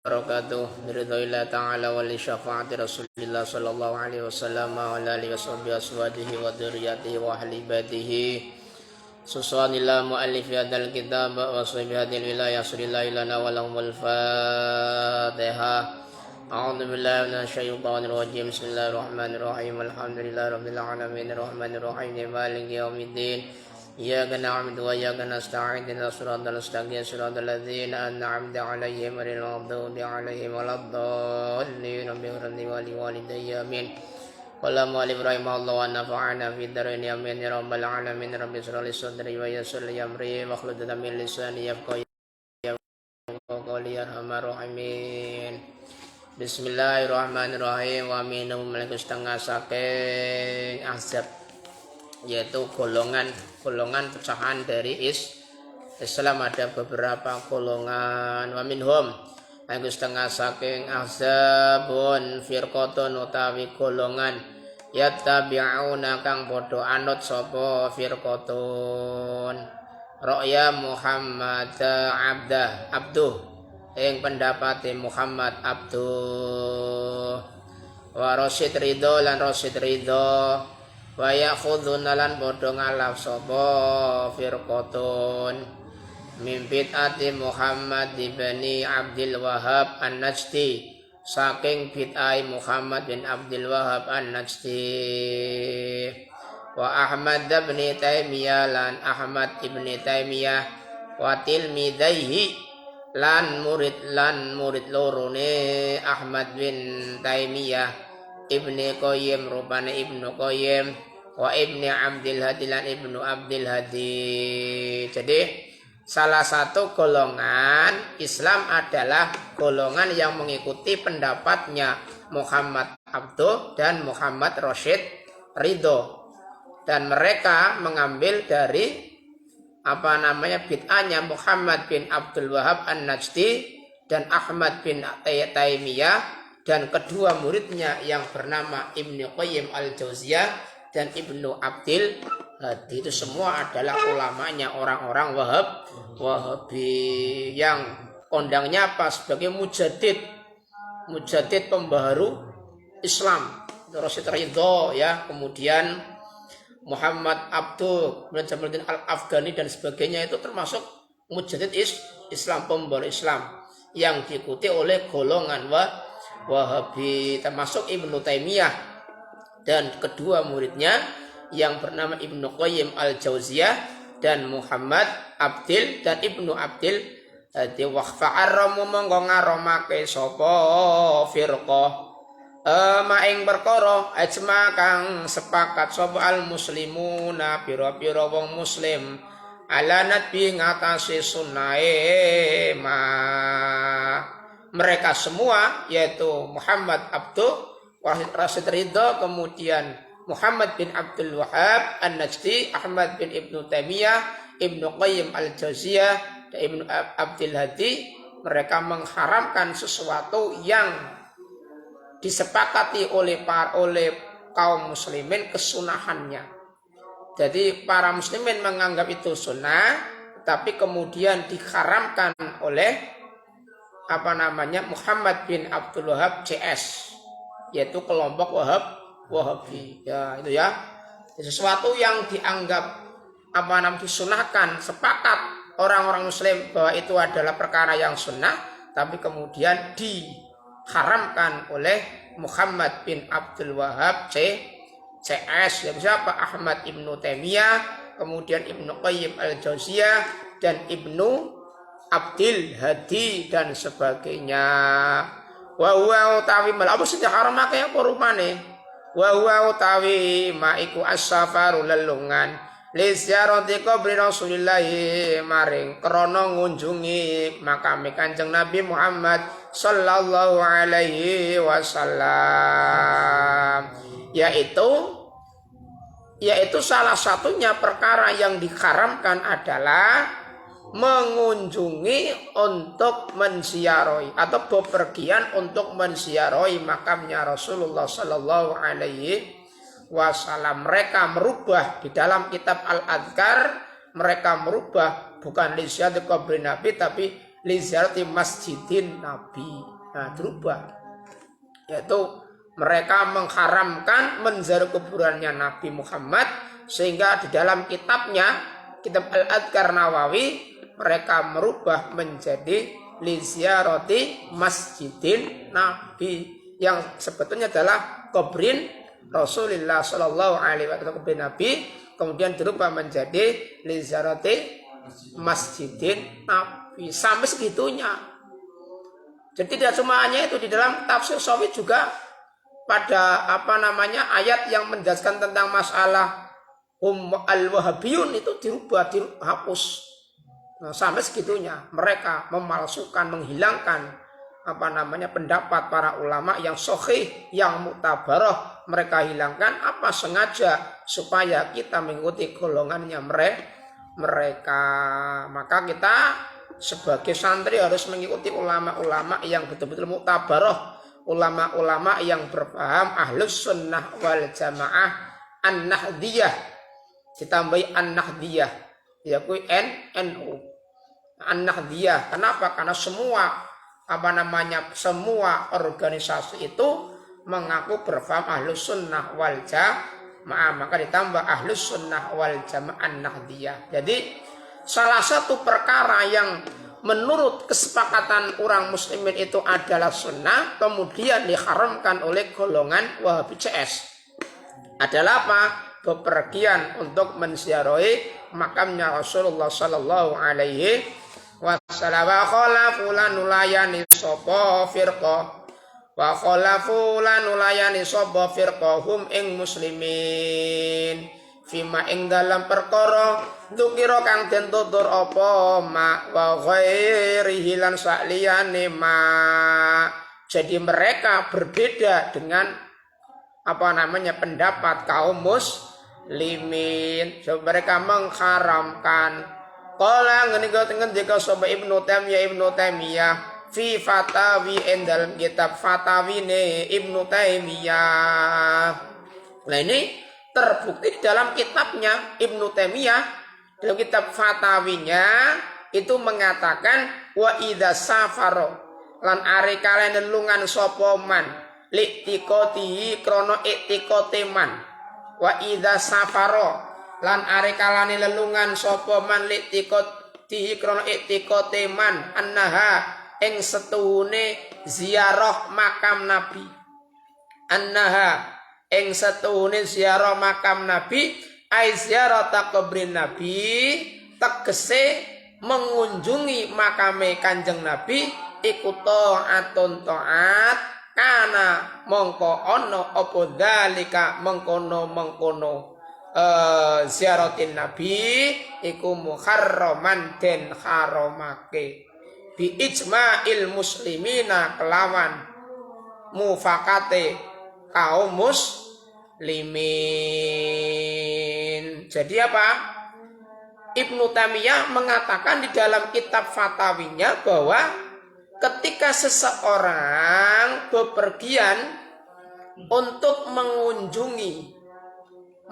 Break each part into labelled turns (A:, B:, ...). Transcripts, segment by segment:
A: barakatuh. Biridhoillah ta'ala wa li syafaati Rasulillah sallallahu alaihi wasallam wa ala alihi washabihi aswadihi wa dzurriyyatihi wa ahli baitihi. Susanillah mu'allif hadal kitab wa sahbihi hadil wilayah sallallahu ilana wa lahumul fatihah. A'udzu billahi minasy syaithanir rajim. Bismillahirrahmanirrahim. Alhamdulillahi rabbil alamin arrahmanir rahim maliki yaumiddin. Iyyaka na'budu wa iyyaka nasta'in ihdinas siratal mustaqim siratal ladzina an'amta 'alaihim ghairil maghdubi 'alaihim waladdallin amin wa liwalidayya amin. Qala mu'allif rahimahullah wa nafa'ana fid dharain amin ya rabbal alamin rabbi shrah li sadri wa yassir li amri wahlul 'uqdatam min lisani yafqahu qawli arhamar rahimin. Bismillahirrahmanirrahim. Wa minhum malaku setengah saking ahzab, yaitu golongan pecahan dari Islam. Ada beberapa golongan. Wa minhum malaku setengah saking ahzabun firqatun utawi golongan yattabi'una kang padha anut sapa firqatun ra'ya Muhammad abduh ing pendapate Muhammad abduh wa Rasyid Ridho lan Rasyid Ridho wa ya'khudhuna lan padha ngalaf sapa firqatun min bid'ati Muhammad ibni Abdul Wahhab An-Najdi, saking bid'ah Muhammad bin Abdul Wahhab An-Najdi wa Ahmad bin Taimiyah lan Ahmad ibni Taimiyah wa tilmidaihi lan murid lorone Ahmad bin Taimiyah Ibni Qayyim rupane Ibnu Qayyim wa Ibni Abdul Hadi lan Ibnu Abdul Hadi. Jadi salah satu golongan Islam adalah golongan yang mengikuti pendapatnya Muhammad Abduh dan Muhammad Rasyid Ridho, dan mereka mengambil dari bid'ahnya Muhammad bin Abdul Wahhab An-Najdi dan Ahmad bin Taimiyah dan kedua muridnya yang bernama Ibnu Qayyim Al-Jauziyah dan Ibnu Abdul Hadi. Itu semua adalah ulamanya orang-orang Wahabi yang kondangnya apa? Sebagai mujadid pembaharu Islam. Rasyid Ridho ya, kemudian Muhammad Abduh, Jamaluddin Al-Afghani dan sebagainya, itu termasuk mujadid Islam, pembaharu Islam yang diikuti oleh golongan Wahabi, termasuk Ibnu Taimiyah dan kedua muridnya yang bernama Ibnu Qayyim Al-Jauziyah dan Muhammad Abdul dan Ibnu Abdul Hadi. Waqfa'arramu monggo ngaromake sapa firqah maing perkara ajma kang sepakat sapa al muslimuna pira-pira wong muslim ala nabi ngatasi sunnahe mereka semua, yaitu Muhammad Abduh, Rasyid Ridho, kemudian Muhammad bin Abdul Wahhab An-Najdi, Ahmad bin Ibnu Taimiyah, Ibnu Qayyim Al-Jauziyah dan Ibnu Abdul Hadi. Mereka mengharamkan sesuatu yang disepakati oleh kaum muslimin kesunahannya. Jadi para muslimin menganggap itu sunnah, tapi kemudian diharamkan oleh Muhammad bin Abdul Wahhab CS, yaitu kelompok Wahabi ya, itu ya. Sesuatu yang dianggap disunahkan, sepakat orang-orang muslim bahwa itu adalah perkara yang sunnah, tapi kemudian diharamkan oleh Muhammad bin Abdul Wahhab CS, yang siapa? Ahmad Ibnu Taimiyah, kemudian Ibnu Qayyim Al-Jauziyah dan Ibnu Abdul Hadi dan sebagainya. Wa huwa utawi apa sing haramake apa rupane? Wa huwa utawi maiku as-safaru lelungan li ziyarati qabri Rasulillah maring krana ngunjungi makame Kanjeng Nabi Muhammad sallallahu alaihi wasallam, yaitu salah satunya perkara yang diharamkan adalah mengunjungi untuk menziarahi atau bepergian untuk menziarahi makamnya Rasulullah sallallahu alaihi wasallam. Mereka merubah di dalam kitab Al-Adhkar, mereka merubah bukan li ziyarati qabri Nabi tapi li ziyarati masjidin Nabi. Nah, berubah. Yaitu mereka mengharamkan menziarah kuburannya Nabi Muhammad, sehingga di dalam kitabnya, kitab Al-Adhkar Nawawi, mereka merubah menjadi li ziyarati masjidin Nabi, yang sebetulnya adalah kubrin Rasulullah Shallallahu Alaihi Wasallam, kubrin Nabi, kemudian dirubah menjadi li ziyarati masjidin Nabi. Sampai segitunya. Jadi tidak cuma hanya itu, di dalam tafsir Shawi juga pada ayat yang menjelaskan tentang masalah al-wahabiyun itu dirubah, dihapus. Nah, sampai segitunya mereka memalsukan, menghilangkan pendapat para ulama yang sahih, yang muktabarah, mereka hilangkan sengaja supaya kita mengikuti golongannya mereka. Maka kita sebagai santri harus mengikuti ulama-ulama yang betul-betul muktabarah, ulama-ulama yang berpaham ahlus sunnah wal jamaah, an-nahdiyah, ditambahi an-nahdiyah, yaitu NU, an-nahdiyah. Kenapa? Karena semua semua organisasi itu mengaku berpaham ahlus sunnah wal jamaah, maka ditambah ahlus sunnah wal jamaah an-nahdiyah. Jadi salah satu perkara yang menurut kesepakatan orang muslimin itu adalah sunnah, kemudian diharamkan oleh golongan Wahabi CS, adalah apa? Bepergian untuk menziarahi makamnya Rasulullah Sallallahu Alaihi Wasallam. Wa khalafu lanulayani sapa firqah, wa khalafu lanulayani sapa firqahum ing muslimin fima ing dalam perkara dzikira kang den tutur apa ma wa ghairihi lan sakliyane ma. Jadi mereka berbeda dengan pendapat kaum muslimin. So, mereka mengharamkan. Qala ngendika sapa Ibnu Taimiyah fi fatawi dalam kitab fatawine Ibnu Taimiyah. Nah, ini terbukti dalam kitabnya Ibnu Taimiyah, dalam kitab fatawinya itu mengatakan wa idza safaro lan are kalen lelungan sapa man liqtiqatihi krana iqtiqate man, wa idza safaro lan are kalane lelungan sapa man liqtiqatihi krana iqtiqate man annaha ing setuhune ziarah makam Nabi, annaha ing setuhune ziarah makam Nabi, ai ziarah kubrin Nabi, tegese mengunjungi makame Kanjeng Nabi, iku taatun taat, kana mongko ana apa dalika mengkono ziaratin Nabi iku muharraman den haramake bi ijma'il muslimina kelawan mufakate kaum muslimin. Jadi apa? Ibnu Taimiyah mengatakan di dalam kitab fatawinya bahwa ketika seseorang bepergian untuk mengunjungi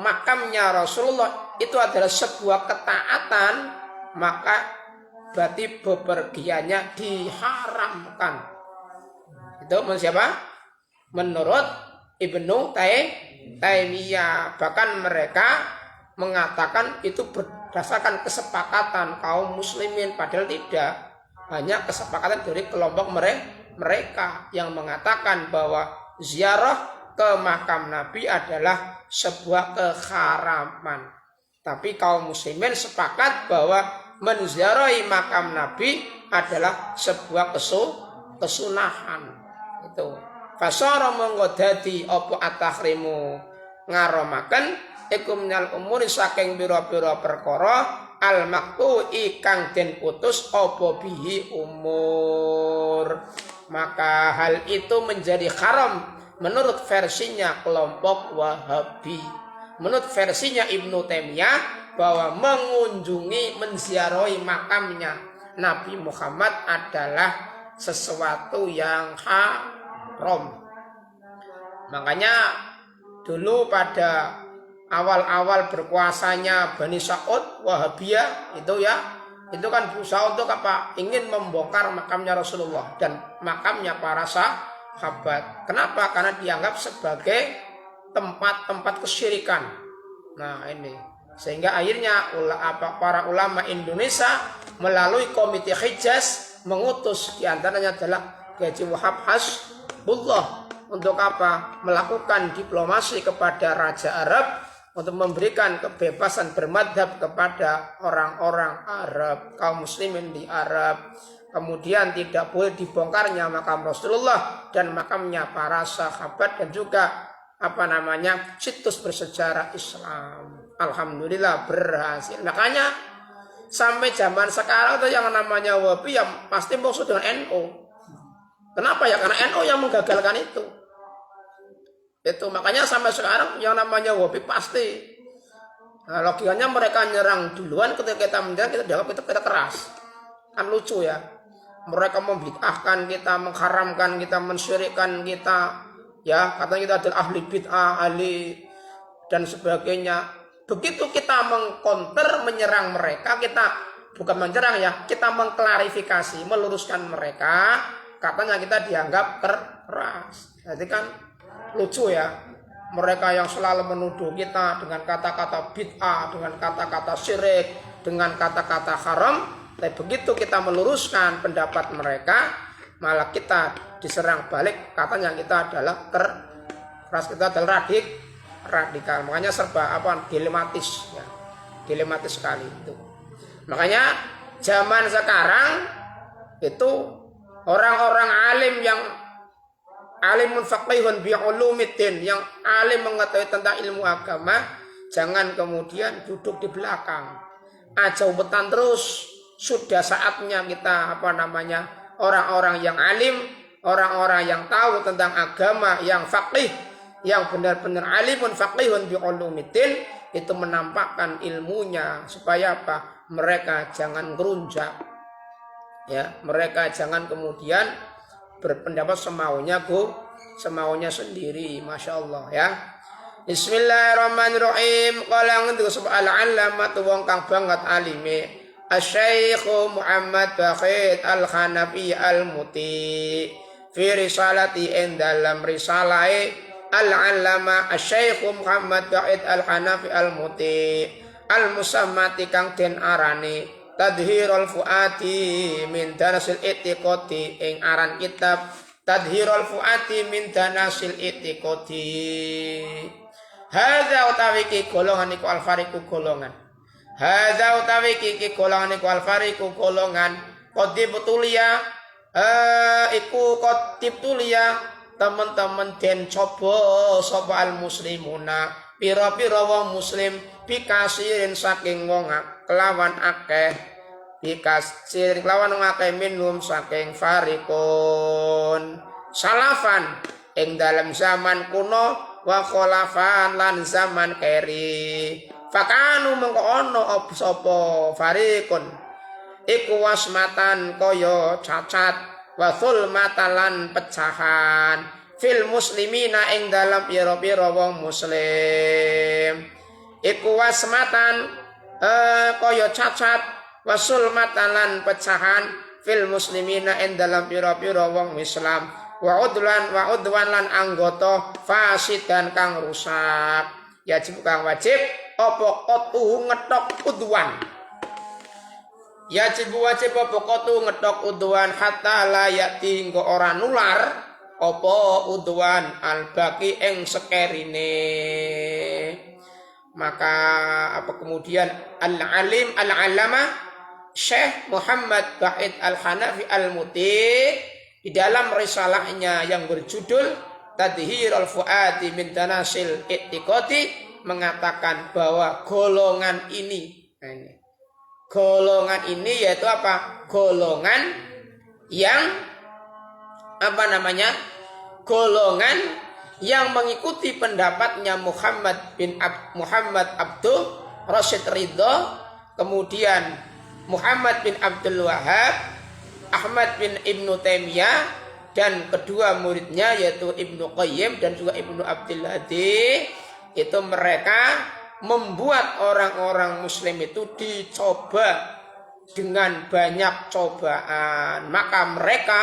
A: makamnya Rasulullah itu adalah sebuah ketaatan, maka berarti bepergiannya diharamkan. Itu menurut siapa? Menurut Ibnu Taimiyah. Bahkan mereka mengatakan itu berdasarkan kesepakatan kaum muslimin, padahal tidak. Hanya kesepakatan dari kelompok mereka yang mengatakan bahwa ziarah ke makam Nabi adalah sebuah keharaman. Tapi kaum muslimin sepakat bahwa menziarahi makam Nabi adalah sebuah kesunahan. Itu fasara monggo dadi apa atahrimu ngaromaken iku minal umuri saking pira-pira perkara al maktu ikang den putus apa bihi umur. Maka hal itu menjadi haram menurut versinya kelompok Wahabi. Menurut versinya Ibnu Taimiyah bahwa mengunjungi menziarahi makamnya Nabi Muhammad adalah sesuatu yang haram. Makanya dulu pada awal-awal berkuasanya Bani Saud Wahabiyah itu ya, itu kan berusaha untuk apa? Ingin membongkar makamnya Rasulullah dan makamnya para sahabat. Kenapa? Karena dianggap sebagai tempat-tempat kesyirikan. Nah ini, sehingga akhirnya para ulama Indonesia melalui Komite Hijaz mengutus, diantaranya adalah Haji Wahab Hasbullah, untuk apa? Melakukan diplomasi kepada Raja Arab untuk memberikan kebebasan bermadhab kepada orang-orang Arab, kaum muslimin di Arab. Kemudian tidak boleh dibongkarnya makam Rasulullah dan makamnya para sahabat, dan juga situs bersejarah Islam. Alhamdulillah berhasil. Makanya sampai zaman sekarang itu yang namanya Wahabi yang pasti musuh dengan NU. Kenapa ya? Karena NU yang menggagalkan itu. Makanya sampai sekarang yang namanya Wahabi pasti. Nah, logikanya mereka nyerang duluan, ketika kita menyerang kita dianggap kita keras. Kan lucu ya. Mereka membid'ahkan kita, mengharamkan kita, mensyirikkan kita. Ya, katanya kita adalah ahli bid'ah, ahli dan sebagainya. Begitu kita mengkonter, menyerang mereka, kita bukan menyerang ya, kita mengklarifikasi, meluruskan mereka, katanya kita dianggap keras. Jadi kan lucu ya, mereka yang selalu menuduh kita dengan kata-kata bid'ah, dengan kata-kata syirik, dengan kata-kata haram, tapi begitu kita meluruskan pendapat mereka, malah kita diserang balik, katanya kita adalah keras, kita adalah radikal. Makanya serba dilematis ya, dilematis sekali itu. Makanya zaman sekarang itu orang-orang alim yang alimun faqihun bi'ulumiddin, yang alim mengetahui tentang ilmu agama, jangan kemudian duduk di belakang, ajaubetan terus. Sudah saatnya kita orang-orang yang alim, orang-orang yang tahu tentang agama, yang faqih, yang benar-benar alimun faqihun bi'ulumiddin, itu menampakkan ilmunya supaya apa? Mereka jangan gerunjak. Ya, mereka jangan kemudian berpendapat semaunya sendiri. Masya Allah ya. Bismillahirrahmanirrahim. Kalau ngenduk al-allamah wong kang banget alime, Asy-Syaikh Muhammad Baqir Al-Hanafi Al-Muti fi risalati dalam risalai al-allamah Asy-Syaikh Muhammad Baqir Al-Hanafi Al-Muti al-musammati kang den arani Tadhirul Fuati min Danasil Itiqati, ing aran kitab Tadhirul Fuati min Danasil Itiqati. Hadza utawi ki golongan iku al-fariqu golongan. Hadza utawi ki golongan iku al-fariqu golongan qadib tulia iku qadib tulia, teman-teman den coba sapa al-muslimuna pira-pira wong muslim bikasirin saking wong kelawan akeh, bikasirin kelawan wong akeh minhum saking farikun salafan ing dalam zaman kuno, wa kholafan lan zaman keri. Fakanu mengko ono sapa farikun iku wasmatan kaya cacat, wa zulmatan pecahan fil muslimina ing dalam pira-pira wong muslim. Iku wasmatan kaya cacat, wasul matalan pecahan fil muslimina ing dalam pira-pira wong Islam, wa udwan lan anggota fasid dan kang rusak. Yajib kang wajib apa qatu ngetok udwan. Yajib wajib apa qatu ngetok udwan hatta la yati nggo ora nular apa udwan al-baqi ing sekerine. Maka kemudian al-alim al-allamah Syekh Muhammad Baqir Al-Hanafi Al-Muti di dalam risalahnya yang berjudul Tadhirul Fuati min Danasil Itiqati mengatakan bahwa golongan ini yaitu apa? Golongan yang golongan yang mengikuti pendapatnya Muhammad Abdul Rashid Ridho, kemudian Muhammad bin Abdul Wahab, Ahmad bin Ibnu Taimiyah, dan kedua muridnya yaitu Ibnu Qayyim dan juga Ibnu Abdul Hadi. Itu mereka membuat orang-orang muslim itu dicoba dengan banyak cobaan, maka mereka,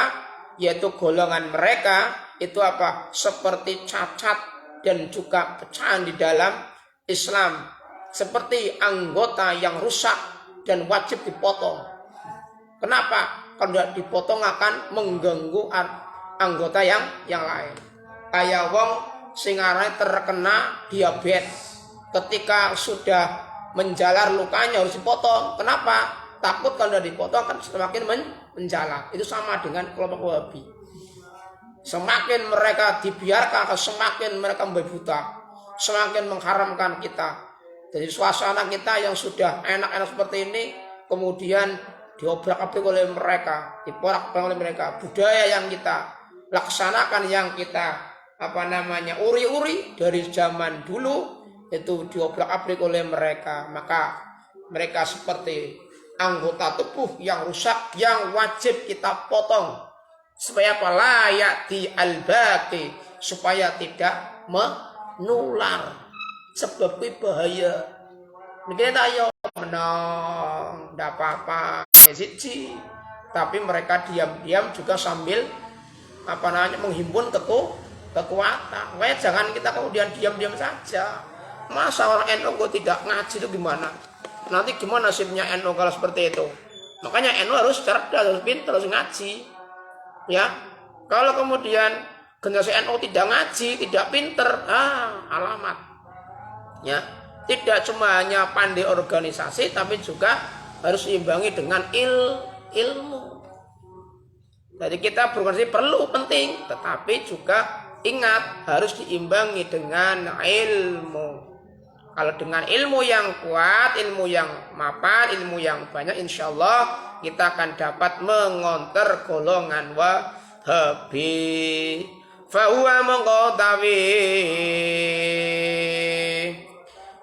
A: yaitu golongan mereka, itu apa? Seperti cacat dan juga pecahan di dalam Islam, seperti anggota yang rusak dan wajib dipotong. Kenapa? Kalau tidak dipotong akan mengganggu anggota yang lain. Kayak wong sing arane terkena diabetes, ketika sudah menjalar lukanya harus dipotong. Kenapa? Takut kalau tidak dipotong akan semakin menjalar. Itu sama dengan kelompok Wahabi. Semakin mereka dibiarkan, semakin mereka membabi buta, semakin mengharamkan kita. Jadi suasana kita yang sudah enak-enak seperti ini, kemudian diobrak-abrik oleh mereka, diporak-porak oleh mereka. Budaya yang kita laksanakan, yang kita uri-uri dari zaman dulu, itu diobrak-abrik oleh mereka. Maka mereka seperti anggota tubuh yang rusak, yang wajib kita potong. Supaya apa? Layak di al-baqi, supaya tidak menular. Sebab bahaya. Mungkin ayo menang, tidak apa-apa, siji. Tapi mereka diam-diam juga sambil menghimpun kekuatan. Makanya jangan kita kemudian diam-diam saja. Masa orang NU tidak ngaji itu gimana? Nanti gimana nasibnya NU kalau seperti itu? Makanya NU harus cerdas, harus pintar, harus ngaji. Ya, kalau kemudian generasi NU tidak ngaji, tidak pintar, alamat. Ya, tidak cuma hanya pandai organisasi, tapi juga harus diimbangi dengan ilmu. Jadi kita berorganisasi perlu, penting, tetapi juga ingat harus diimbangi dengan ilmu. Kalau dengan ilmu yang kuat, ilmu yang mapan, ilmu yang banyak, insya Allah kita akan dapat mengonter golongan Wahabi. Fahuwa mengkotawi.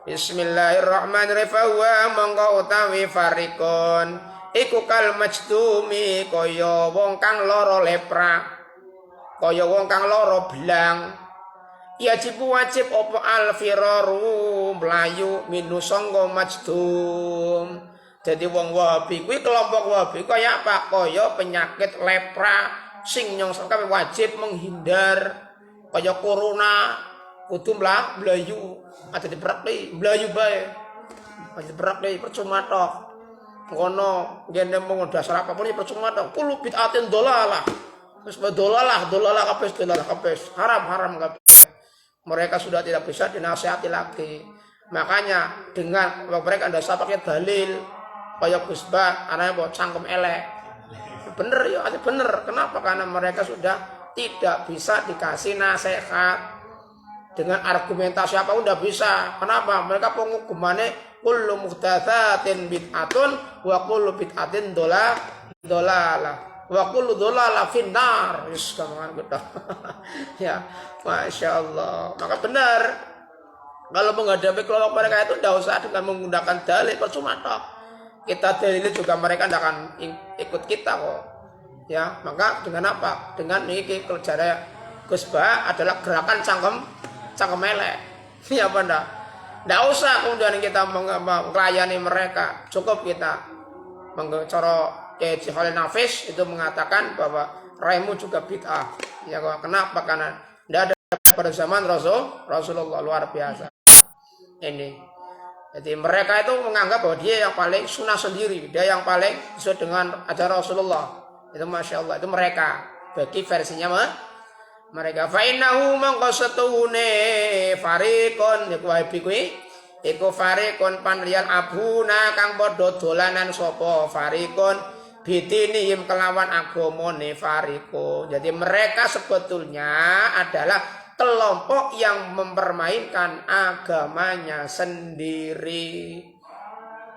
A: Bismillahirrahmanirrahim. Fahuwa mengkotawi farikon. Iku kal majdumi kaya wong kang loro lepra, kaya wong kang loro belang. Yajibu wajib opo al-firaru melayu minu sangga majdum. Jadi wong Wahabi kuwi, kelompok Wahabi kaya apa? Kaya penyakit lepra sing nyongsong kabeh wajib menghindar. Kaya corona kudu mlayu, ada diprekli mlayu bae. Ada diprekli percuma tok. Ngono ngene mung dasar apapun percuma tok. Kulo bid'atin dolalah. Wis dolalah kabeh, haram kabeh. Mereka sudah tidak bisa dinasihati lagi. Makanya dengan mereka anda pakai dalil kayak Gusba, anaknya buat cangkem elek. Bener ya, bener. Kenapa? Karena mereka sudah tidak bisa dikasih nasihat dengan argumentasi apa udah bisa. Kenapa? Mereka penghukumannya kullu muhdatsatin bid'atun wa kullu bid'atin dolalah. Wa kullu dolalah finnar. Yes, kamu gitu. Ya, Masya Allah. Maka benar, kalau menghadapi kelompok mereka itu tidak usah dengan menggunakan dalil, percuma toh. Kita dalil juga mereka tidak akan ikut kita kok. Ya, maka dengan apa? Dengan ini kerjanya Gusba adalah gerakan cangkem elek. Ya apa enggak? Tidak usah kemudian kita melayani mereka. Cukup kita mencorok. Syekh Khalil Nafis itu mengatakan bahwa raimu juga bid'ah. Ya, kenapa? Karena tidak ada pada zaman Rasulullah, luar biasa. Ini. Jadi mereka itu menganggap bahwa dia yang paling sunnah sendiri, dia yang paling sesuai dengan ajaran Rasulullah. Itu Masya Allah, itu mereka. Bagi versinya mereka. Fa'innahu mangqasatuhune farikon iku Wahabi kuwi. Iku farikon panlian abuna kang padha dolanan sapa farikon bitinihim kelawan agamane fariko. Jadi mereka sebetulnya adalah kelompok yang mempermainkan agamanya sendiri.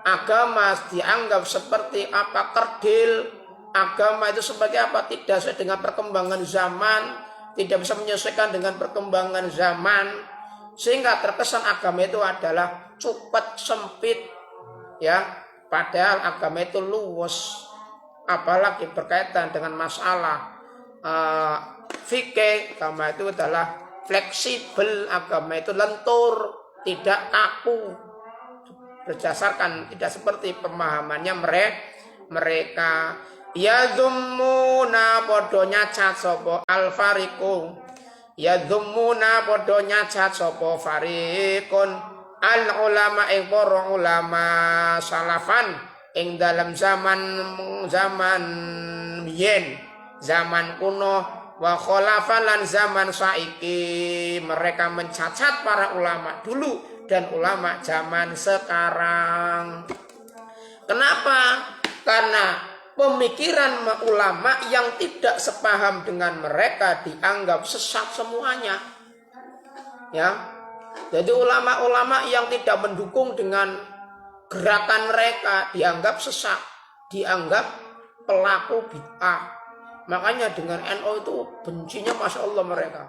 A: Agama dianggap seperti apa? Kerdil. Agama itu sebagai apa? Tidak sesuai dengan perkembangan zaman, tidak bisa menyesuaikan dengan perkembangan zaman, sehingga terkesan agama itu adalah cepat sempit, ya. Padahal agama itu luas. Apalagi berkaitan dengan masalah fikih, agama itu adalah fleksibel, agama itu lentur, tidak kaku, berdasarkan tidak seperti pemahamannya mereka. Yadhummuna padha nyacat sapa al-fariqu. Yadhummuna padha nyacat sapa fariqun al ulama ing para ulama salafan ing dalam zaman yen zaman kuno wa khalafan lan zaman saiki. Mereka mencacat para ulama dulu dan ulama zaman sekarang. Kenapa? Karena pemikiran ulama yang tidak sepaham dengan mereka dianggap sesat semuanya. Ya. Jadi ulama-ulama yang tidak mendukung dengan gerakan mereka dianggap sesat, dianggap pelaku bid'ah. Makanya dengan NU itu bencinya Masya Allah mereka.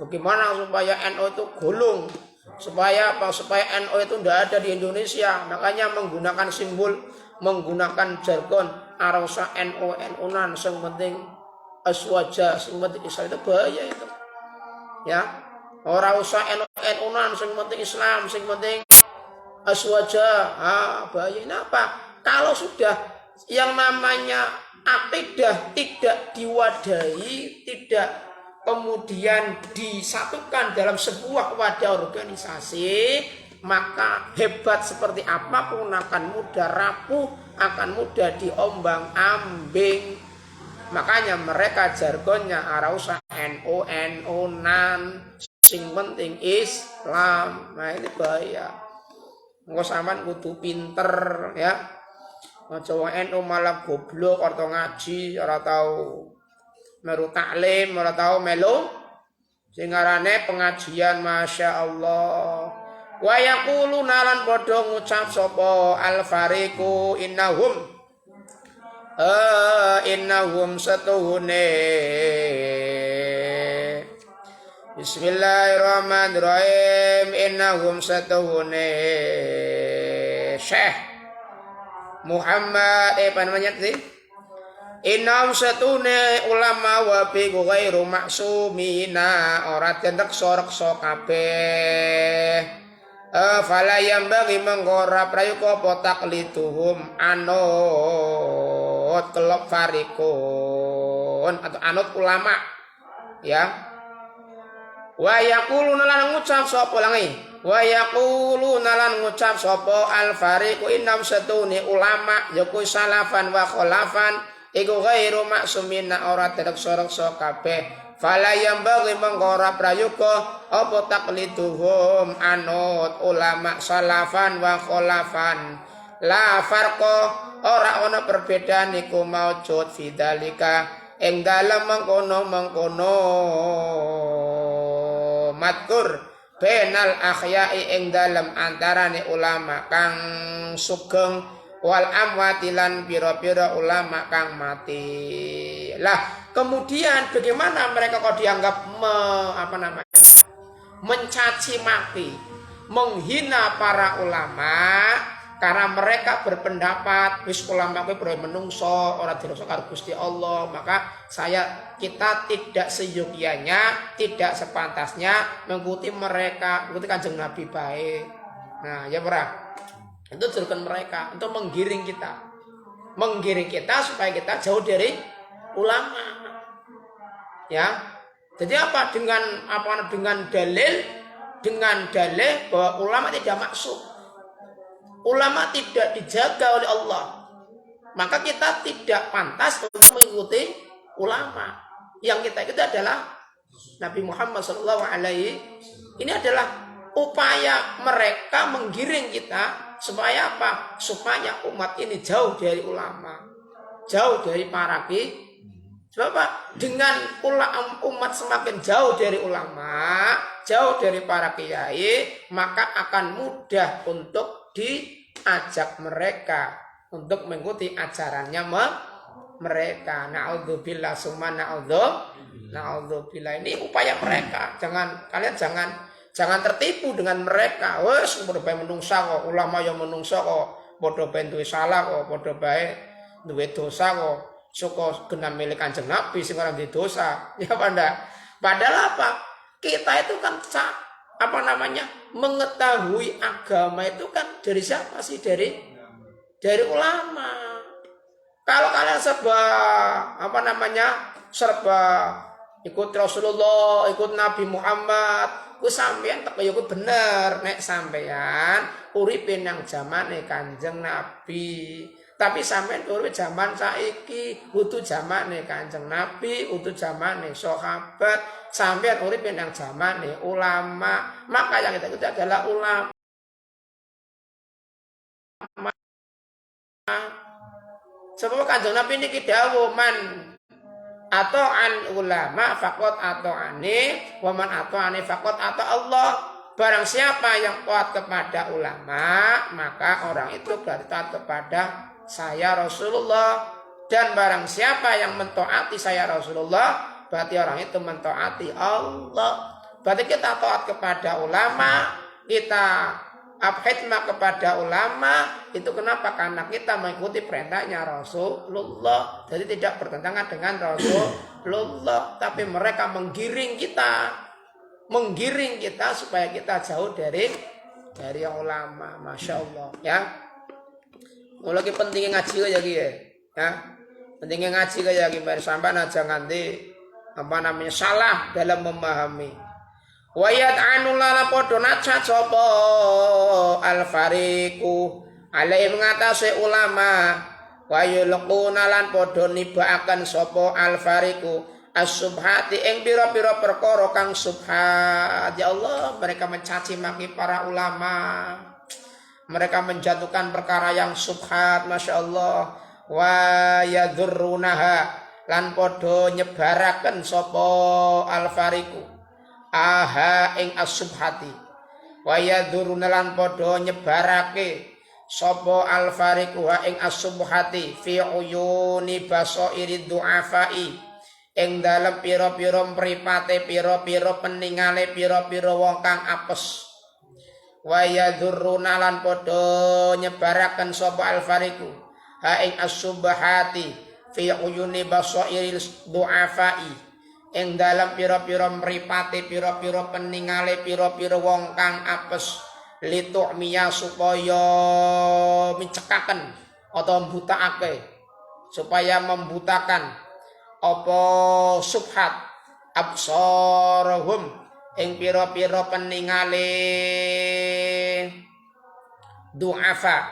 A: Bagaimana supaya NU itu gulung, supaya apa? Supaya NU itu tidak ada di Indonesia. Makanya menggunakan simbol, menggunakan jargon arausa NU NU-nan sing penting aswaja, sing penting Islam, itu bahaya itu. Ya. Ora usah NU NU-nan sing penting Islam, sing penting aswaja. Bahaya. Ini apa? Kalau sudah yang namanya akidah tidak diwadahi, tidak kemudian disatukan dalam sebuah wadah organisasi, maka hebat seperti apapun akan mudah rapuh, akan mudah diombang-ambing. Makanya mereka jargonnya arausa NU NU-nan sing penting Islam. Nah ini bahaya. Engko sampean kudu pinter ya. Aja wong NU malah goblok, ora tau ngaji, ora tau meru taklim, ora tau melu sing ngarane pengajian. Masya Allah. Wa yaquluna lan padha ngucap sapa al-fariqu innahum satuhune. Bismillahirrahmanirrahim. Innahum satuhune Syekh Muhammad apa namanya sih? Innahum satune ulama wa bi ghairu maksumina, ora den reksa-reksa kabeh. Fala yang bagi menggora prayuka apa taklituhum anut kelop farikun atau anut ulama ya. Wa yaquluna lan ngucap sapa langi, wa yaquluna lan ngucap sapa al fariqu innam satune ulama yaku salafan wa khalafan iku ghairu maksumina, ora terek-reksa kabeh. Fala yang bagi menggora prayuka apa takliduhum anut ulama salafan wa khalafan. La farqa, ora ana perbedaan iku maujud fidzalika ing dalem mengkono matkur benal akhyai ing dalem antarane ulama kang sugeng wal amwatilan pira-pira ulama kang mati. Lah kemudian bagaimana mereka kok dianggap mencaci maki, menghina para ulama karena mereka berpendapat wis ulama kuwi ora menungso, ora dirasa karo Gusti Allah. Maka kita tidak seyogyanya, tidak sepantasnya mengikuti mereka, mengikuti Kanjeng Nabi baik. Nah, ya ora. Itu julukan mereka untuk menggiring kita supaya kita jauh dari ulama. Ya. Jadi apa? Dengan dalil bahwa ulama tidak maksum. Ulama tidak dijaga oleh Allah. Maka kita tidak pantas untuk mengikuti ulama. Yang kita ikuti adalah Nabi Muhammad SAW. Ini adalah upaya mereka menggiring kita supaya apa? Supaya umat ini jauh dari ulama, jauh dari para kiai. Sebab apa? Dengan umat semakin jauh dari ulama, jauh dari para kiai, maka akan mudah untuk diajak mereka untuk mengikuti ajarannya mereka. Na'udzubillah summa na'udzubillah. Ini upaya mereka. Kalian jangan tertipu dengan mereka. Wes padha bae menungsa kok, ulama yang menungsa kok, padha bae duwe salah kok, padha bae duwe dosa kok. Suka genah milik Kanjeng Nabi sing ora duwe dosa. Ya apa ndak? Padahal apa? Kita itu kan mengetahui agama itu kan dari siapa sih? Dari ulama. Kalau kalian serba ikut Rasulullah, ikut Nabi Muhammad, ku sampean tak kaya ku bener nek sampean uripin yang zamane Kanjeng Nabi. Tapi sampean urip zaman saiki, utuh zamane Kanjeng Nabi, utuh zamane sahabat, sampean uripin yang zamane ulama. Maka yang kita itu adalah ulama. Sebab Kanjeng Nabi niki dawuh man atau an ulama fakot atau ani waman atau ani fakot atau Allah. Barang siapa yang taat kepada ulama, maka orang itu berarti taat kepada saya Rasulullah. Dan barang siapa yang mentaati saya Rasulullah, berarti orang itu mentaati Allah. Berarti kita taat kepada ulama, kita khidmat kepada ulama. Itu kenapa? Karena kita mengikuti perintahnya Rasulullah. Jadi tidak bertentangan dengan Rasulullah, tapi mereka menggiring kita supaya kita jauh dari yang ulama. Masya Allah ya. Lagi pentingnya ngaji kayak ya. Pentingnya ngaji kayak gimana sampai aja nganti salah dalam memahami. Wayat anulala podo nacat sopo alfariku alai mengatasi ulama wayulquna lan podo nibaaken sopo alfariku as-subhati ing pira-pira perkara kang subhat. Ya Allah, mereka mencaci maki para ulama, mereka menjatuhkan perkara yang subhat. Masya Allah. Wa yadurrunaha lan podo nyebaraken sopo alfariku aha ing as-subhati wa yaduruna lan padha nyebarake sapa al-fariqu ing as-subhati fi uyuni basairi du'afai ing dalem pira-pira mripate pira-pira peningale pira-pira wong kang apes. Wa yaduruna lan padha nyebaraken sapa al-fariqu ha ing as-subhati fi uyuni basairi du'afai ing dalam pira-pira mripate pira-pira peningale pira-pira wong kang apes litu'miya supaya mencekaken atau mbutaake supaya membutakan apa subhat absarahum ing pira-pira peningale du'afa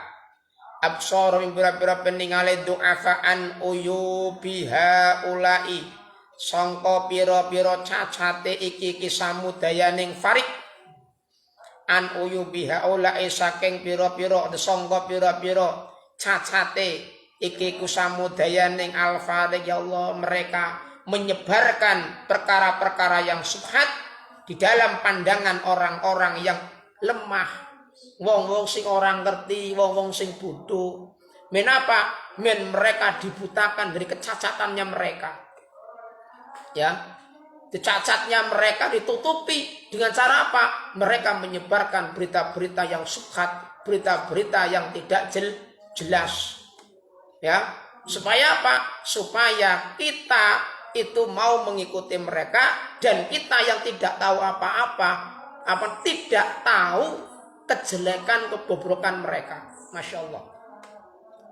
A: absarahum pira-pira peningale du'afa an uyubiha ulai sangka pira-pira cacate iki samudayaning farik an uyubiha ulae saking pira-pira sangka pira-pira cacate iki samudayaning al-farik. Ya Allah, mereka menyebarkan perkara-perkara yang subhat di dalam pandangan orang-orang yang lemah, wong-wong sing orang ngerti, wong-wong sing bodoh. Menapa? Mereka dibutakan dari kecacatannya mereka. Ya, cacatnya mereka ditutupi dengan cara apa? Mereka menyebarkan berita-berita yang subhat, berita-berita yang tidak jelas. Ya, supaya apa? Supaya kita itu mau mengikuti mereka dan kita yang tidak tahu apa-apa, tidak tahu kejelekan kebobrokan mereka. Masya Allah.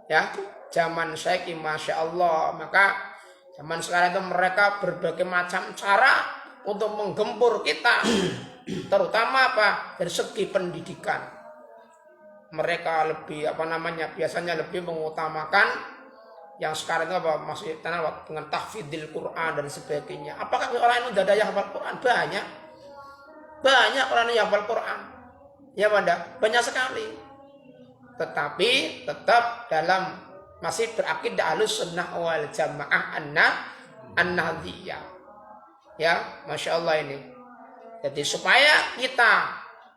A: Ya, zaman saya masya Allah, maka zaman sekarang itu mereka berbagai macam cara untuk menggempur kita, terutama apa? Dari segi pendidikan. Mereka lebih biasanya lebih mengutamakan yang sekarang itu masih dengan tahfidzil Quran dan sebagainya. Apakah orang itu ada yang hafal Quran? Banyak orang yang hafal Quran. Ya banyak sekali. Tetapi tetap dalam masih berakidah Ahlussunnah wal Jamaah an-Nahdiyah. Ya, Masya Allah ini. Jadi supaya kita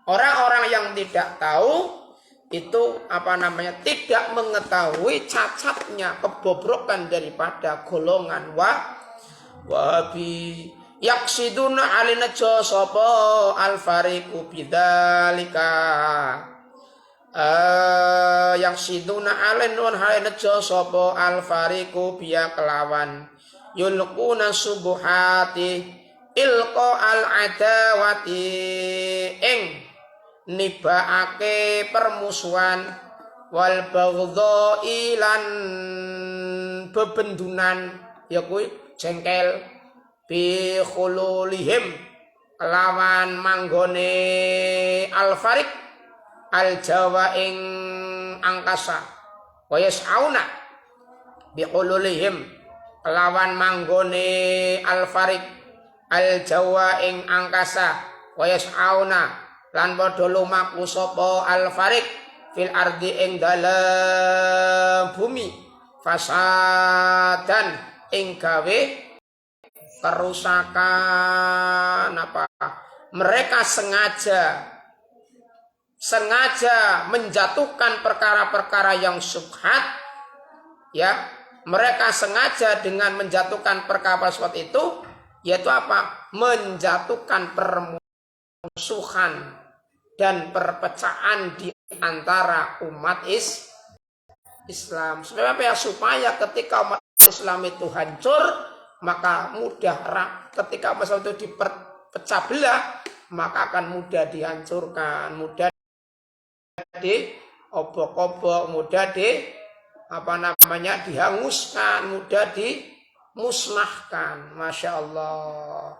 A: orang-orang yang tidak tahu itu tidak mengetahui cacatnya kebobrokan daripada golongan Wahabi. Yaksiduna alina sapa al-fariqu bidzalika yang siduna alen wan halenejo sopo al-fariqu biya kelawan yulquna subuhati ilqa al-adawati ing nibaake permusuhan wal baghdha ilan bebendunan ya kuwi jengkel bi khululihim lawan manggone al-farik al-jawa ing angkasa wa yas'auna bi khululihim lawan manggone al-farik al-jawa ing angkasa wa yas'auna lan padha lumaku sapa al-farik fil ardi ing dalam bumi fasadan ing gawe kerusakan apa mereka sengaja menjatuhkan perkara-perkara yang syubhat ya mereka sengaja dengan menjatuhkan perkara seperti itu yaitu apa menjatuhkan permusuhan dan perpecahan di antara umat Islam. Supaya apa ya? Supaya ketika umat Islam itu hancur, maka mudah ketika umat Islam itu dipecah belah, maka akan mudah dihancurkan, mudah diobok-obok, mudah dihanguskan, mudah dimusnahkan. Masya Allah.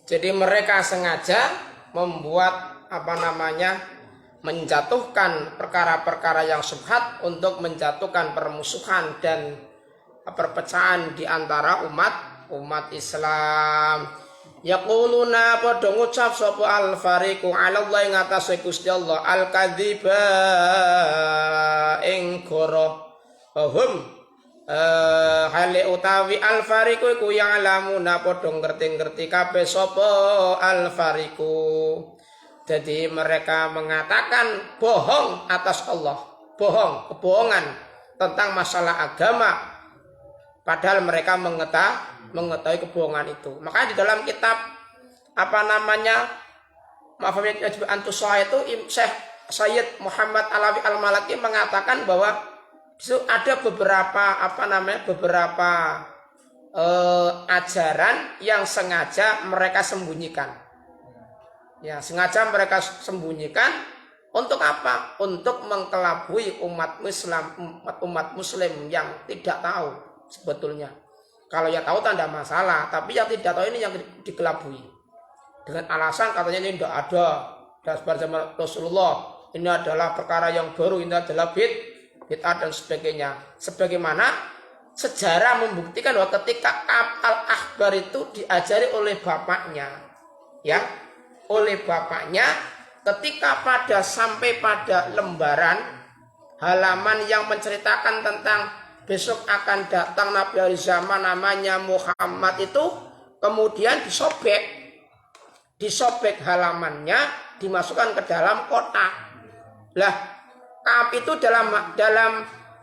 A: Jadi mereka sengaja membuat menjatuhkan perkara-perkara yang syubhat untuk menjatuhkan permusuhan dan perpecahan di antara umat Islam. Yaquluna padha ngucap sapa al-fariqu 'ala Allah ing atase Gusti Allah al-kadziba ing goro hale utawi al-fariqu iku ya'lamuna padha ngerti-ngerti kabeh sapa al-fariqu. Jadi mereka mengatakan bohong atas Allah, kebohongan tentang masalah agama, padahal mereka mengetahui kebohongan itu. Maka di dalam kitab Mafahimul Antusah itu Syekh Sayyid Muhammad Alawi Al-Malaki mengatakan bahwa itu ada beberapa ajaran yang sengaja mereka sembunyikan. Ya, sengaja mereka sembunyikan untuk apa? Untuk mengkelabui umat Muslim yang tidak tahu sebetulnya. Kalau yang tahu tanda masalah, tapi yang tidak tahu ini yang dikelabui. Dengan alasan katanya ini tidak ada. Dan pada zaman Rasulullah, ini adalah perkara yang baru, ini adalah bid'ah dan sebagainya. Sebagaimana sejarah membuktikan bahwa ketika Al-Akhbar itu diajari oleh bapaknya, ya, oleh bapaknya, ketika sampai pada lembaran halaman yang menceritakan tentang besok akan datang Nabi akhir zaman namanya Muhammad itu kemudian disobek disobek halamannya, dimasukkan ke dalam kotak. Lah, Ka'ab itu dalam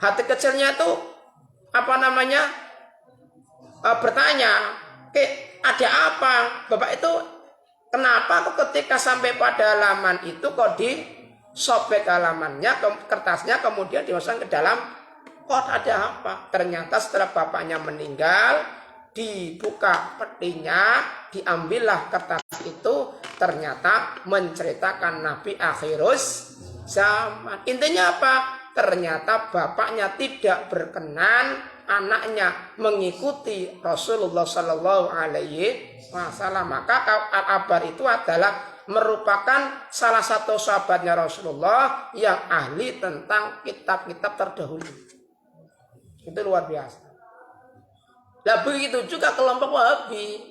A: hati kecilnya itu bertanya, ada apa? Bapak itu kenapa kok ketika sampai pada halaman itu kok disobek halamannya, kertasnya kemudian dimasukkan ke dalam kotak, ada apa? Ternyata setelah bapaknya meninggal, dibuka petinya, diambillah kertas itu, ternyata menceritakan Nabi akhirus zaman. Intinya apa? Ternyata bapaknya tidak berkenan anaknya mengikuti Rasulullah Sallallahu Alaihi Wasallam. Maka Al-Abar itu adalah merupakan salah satu sahabatnya Rasulullah yang ahli tentang kitab-kitab terdahulu. Itu luar biasa. Nah begitu juga kelompok Wahabi.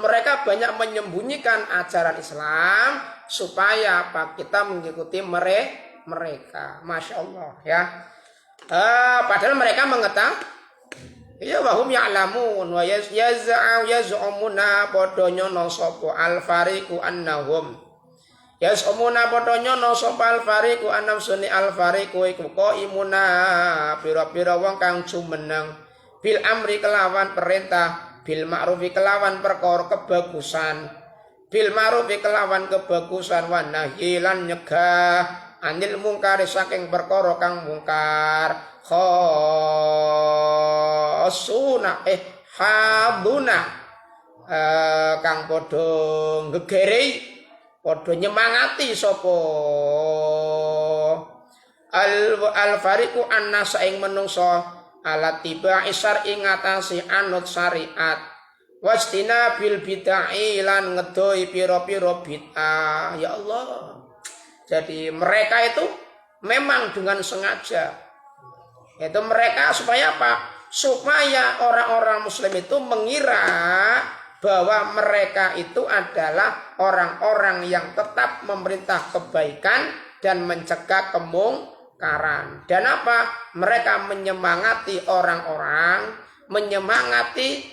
A: Mereka banyak menyembunyikan ajaran Islam supaya kita mengikuti mereka. Masya Allah ya. Padahal mereka mengetahui, ya wahum ya'lamun wa yaz'umuna podonyo nosopo al-fariqu annahum. Yaz'umuna podonyo nosopo al-fariqu annam sunni al-fariqu iku qaimuna pira-pira wong kang jumeneng bil amri kelawan perintah, bil ma'rufi kelawan perkara kebagusan, bil ma'rufi kelawan kebagusan, wa nahyi lan nyegah anil mungkar saking perkara kang mungkar, khosuna haduna kang padha ngegerei, padha nyemangati sapa al-fariqu annasa ing menungso ala tiba isar ingatasi anut syariat, wastina bil bid'ah lan ngedoi piro-piro bid'ah. Ya Allah. Jadi mereka itu memang dengan sengaja. Itu mereka supaya apa? Supaya orang-orang muslim itu mengira bahwa mereka itu adalah orang-orang yang tetap memerintah kebaikan dan mencegah kemungkaran. Dan apa? Mereka menyemangati orang-orang, menyemangati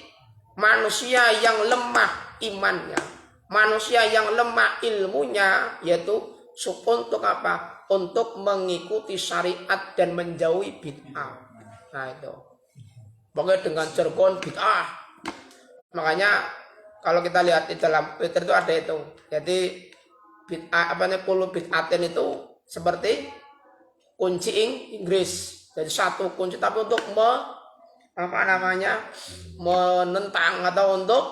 A: manusia yang lemah imannya, manusia yang lemah ilmunya, yaitu untuk apa? Untuk mengikuti syariat dan menjauhi bid'ah. Nah itu. Pokoknya dengan jargon bid'ah. Makanya kalau kita lihat di dalam Twitter itu ada itu. Jadi bid'ah kullu bid'atin itu seperti kunci Inggris. Jadi satu kunci tapi untuk menentang atau untuk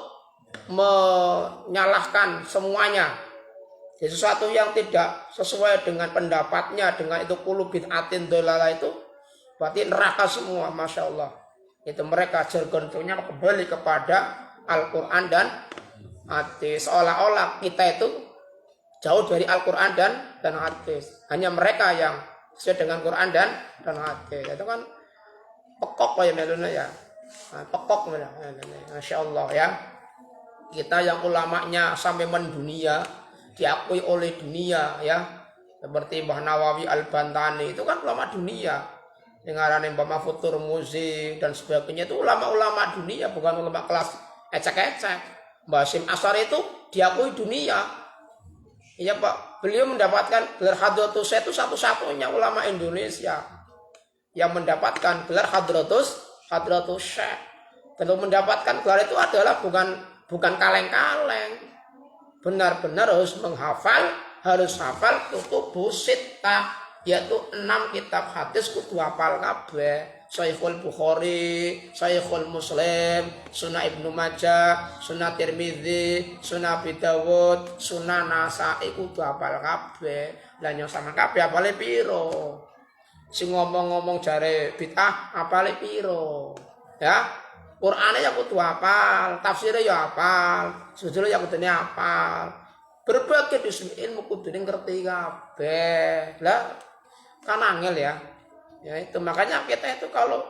A: menyalahkan semuanya. Jadi sesuatu yang tidak sesuai dengan pendapatnya, dengan itu kullu bid'atin dolalah itu berarti neraka semua. Masya Allah. Itu mereka jargonnya kembali kepada Al-Quran dan hadis. Seolah-olah kita itu jauh dari Al-Quran dan hadis. Hanya mereka yang sesuai dengan Quran dan hadis. Itu kan pekok ya meluna ya. Pekok ya. Masya Allah ya. Kita yang ulamanya sampai mendunia, diakui oleh dunia ya, seperti Mbah Nawawi Al-Bantani itu kan ulama dunia, dengaran Mbah Mahfud Turmuzi dan sebagainya itu ulama-ulama dunia, bukan ulama kelas ecek-ecek. Mbah Hasyim Asy'ari itu diakui dunia. Iya Pak, beliau mendapatkan gelar Hadratus Syekh itu satu-satunya ulama Indonesia yang mendapatkan gelar Hadratus Syekh. Dan mendapatkan gelar itu adalah bukan kaleng-kaleng. Benar-benar harus menghafal, harus hafal kutubus sittah, yaitu 6 kitab hadis kudu hafal kabeh. Sahihul Bukhari, Sahihul Muslim, Sunan Ibnu Majah, Sunan Tirmidzi, Sunan Abi Dawud, Sunan Nasa'i kudu hafal kabeh. Lah nyong sama kabeh hafale piro? Sing ngomong-ngomong jare bid'ah hafale piro? Ya. Qur'ane ya kudu hafal, tafsirnya ya hafal, sujudnya ya kudu hafal. Berbagai ilmu kudu ngerti kabeh. Lah kan angel ya. Ya itu makanya kita itu kalau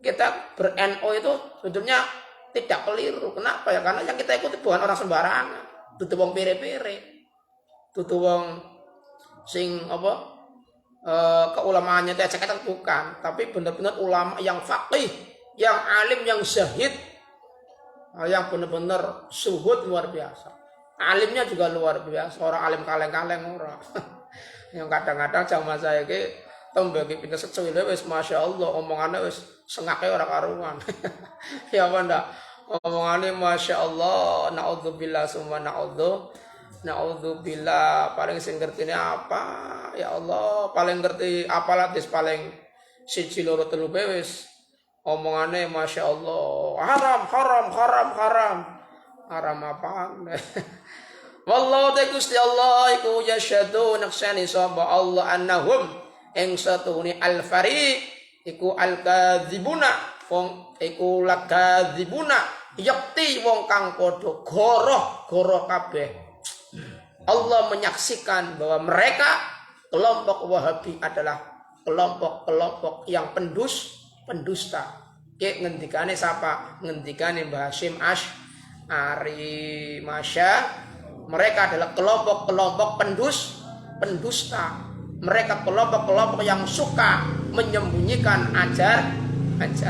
A: kita ber-NO itu sebetulnya tidak keliru. Kenapa ya? Karena yang kita ikuti bukan orang sembarangan. Dudu wong pire-pire. Dudu wong sing keulamaannya itu ecek-ecek bukan, tapi benar-benar ulama yang faqih, yang alim, yang syahid, yang benar-benar suhud luar biasa. Alimnya juga luar biasa, orang alim kaleng-kaleng orang. Yang kadang-kadang zaman saya ki tembe ki pinter secuil wis masyaallah omongannya wis sengake ora karuan. Ya apa ndak? Omongannya masyaallah, naudzubillah summa naudzubillah. Paling sing ngertine apa? Ya Allah, paling ngerti apalah paling siji loro telu wis omongannya masyaallah. Haram, haram, haram, haram. Haram apaan? Wallahu ta Gusti Allah iku yasyadu naksani sapa Allah annahum ing satune al-fariq iku al-kadzibuna wong iku lakadzibuna yakti wong kang padha goroh-goroh kabeh. Allah menyaksikan bahwa mereka kelompok Wahabi adalah kelompok-kelompok yang pendusta. Ki ngendikane sapa? Ngendikane Mbah Hasyim Asy'ari. Mereka adalah kelompok-kelompok pendusta. Mereka kelompok-kelompok yang suka menyembunyikan ajar,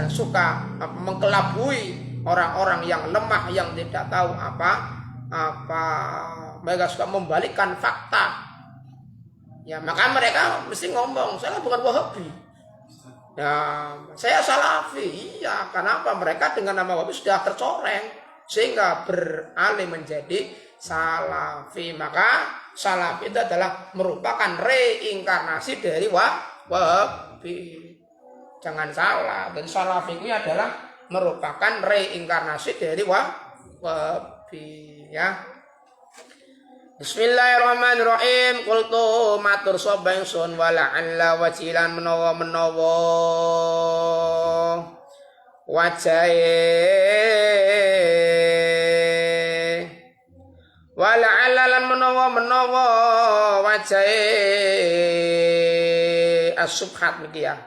A: suka mengkelabui orang-orang yang lemah, yang tidak tahu apa. Mereka suka membalikkan fakta. Ya, maka mereka mesti ngomong, saya bukan Wahabi. Ya, saya Salafi. Iya, kenapa? Mereka dengan nama Wahabi sudah tercoreng sehingga beralih menjadi Salafi. Maka Salafi itu adalah merupakan reinkarnasi dari Wahabi. Jangan salah. Dan Salafi itu adalah merupakan reinkarnasi dari Wahabi. Ya. Bismillahirrahmanirrahim. Qultu matur sapa ingsun wala alla wajilan menawa wajahe wala alalan menawa wajahe as-subhat niki ya.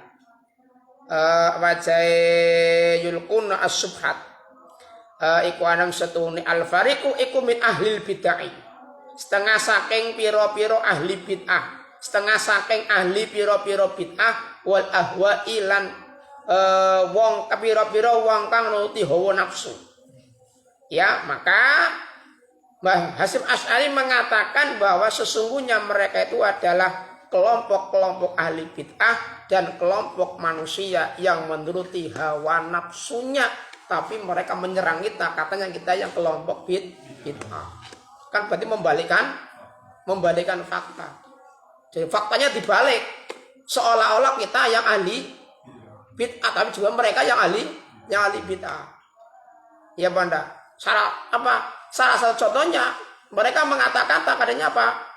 A: Wajahe yulquna as-subhat iku anam setune al-fariqu iku min ahlil bid'ah. Setengah saking piro-piro ahli bid'ah, setengah saking ahli piro-piro bid'ah wal ahwa'i lan wong piro-piro wong kang nuruti hawa nafsu. Ya, maka Mbah Hasyim Asy'ari mengatakan bahwa sesungguhnya mereka itu adalah kelompok-kelompok ahli bid'ah dan kelompok manusia yang menuruti hawa nafsunya, tapi mereka menyerang kita, katanya kita yang kelompok bid'ah. Kan berarti membalikan fakta. Jadi faktanya dibalik, seolah-olah kita yang ahli bid'ah, tapi juga mereka yang ahli bid'ah. Ya Banda. Salah satu contohnya mereka mengatakan katanya apa?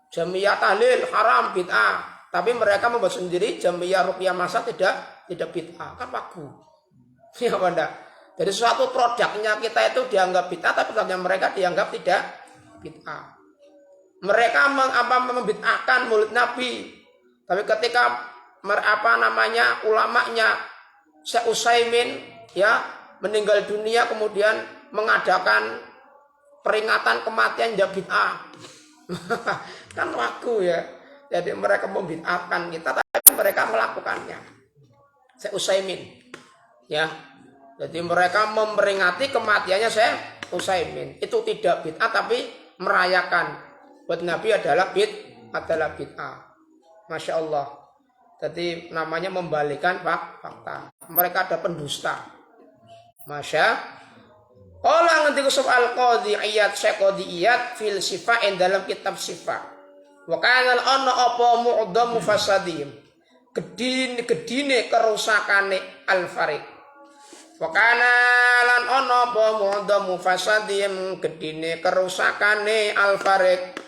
A: Jamiyah tahlil haram bid'ah, tapi mereka membuat sendiri jamiyah ruqyah masa tidak bid'ah. Kan bagus. Ya Banda. Jadi suatu produknya kita itu dianggap bid'ah, tapi produknya mereka dianggap tidak bid'ah. Mereka membid'ahkan Maulid Nabi, tapi ketika ulamanya Syekh Utsaimin ya meninggal dunia kemudian mengadakan peringatan kematian ya bid'ah. Kan laku ya. Jadi mereka membid'ahkan kita, tapi mereka melakukannya. Syekh Utsaimin ya. Jadi mereka memperingati kematiannya Syekh Utsaimin. Itu tidak bid'ah tapi merayakan buat Nabi adalah bid'ah. Masya Allah. Jadi namanya membalikan fakta. Mereka ada pendusta. Masya Allah. Ngerti kusuf al-qadhi iyad syekhodhi iyad fil sifain dalam kitab sifat. Wa kanal ono apa mu'udhamu fasadihim. Gedine kerusakane al-fariq. Wakana lan ono apa mu'udhamu fasadim gedine kerusakane al-fariq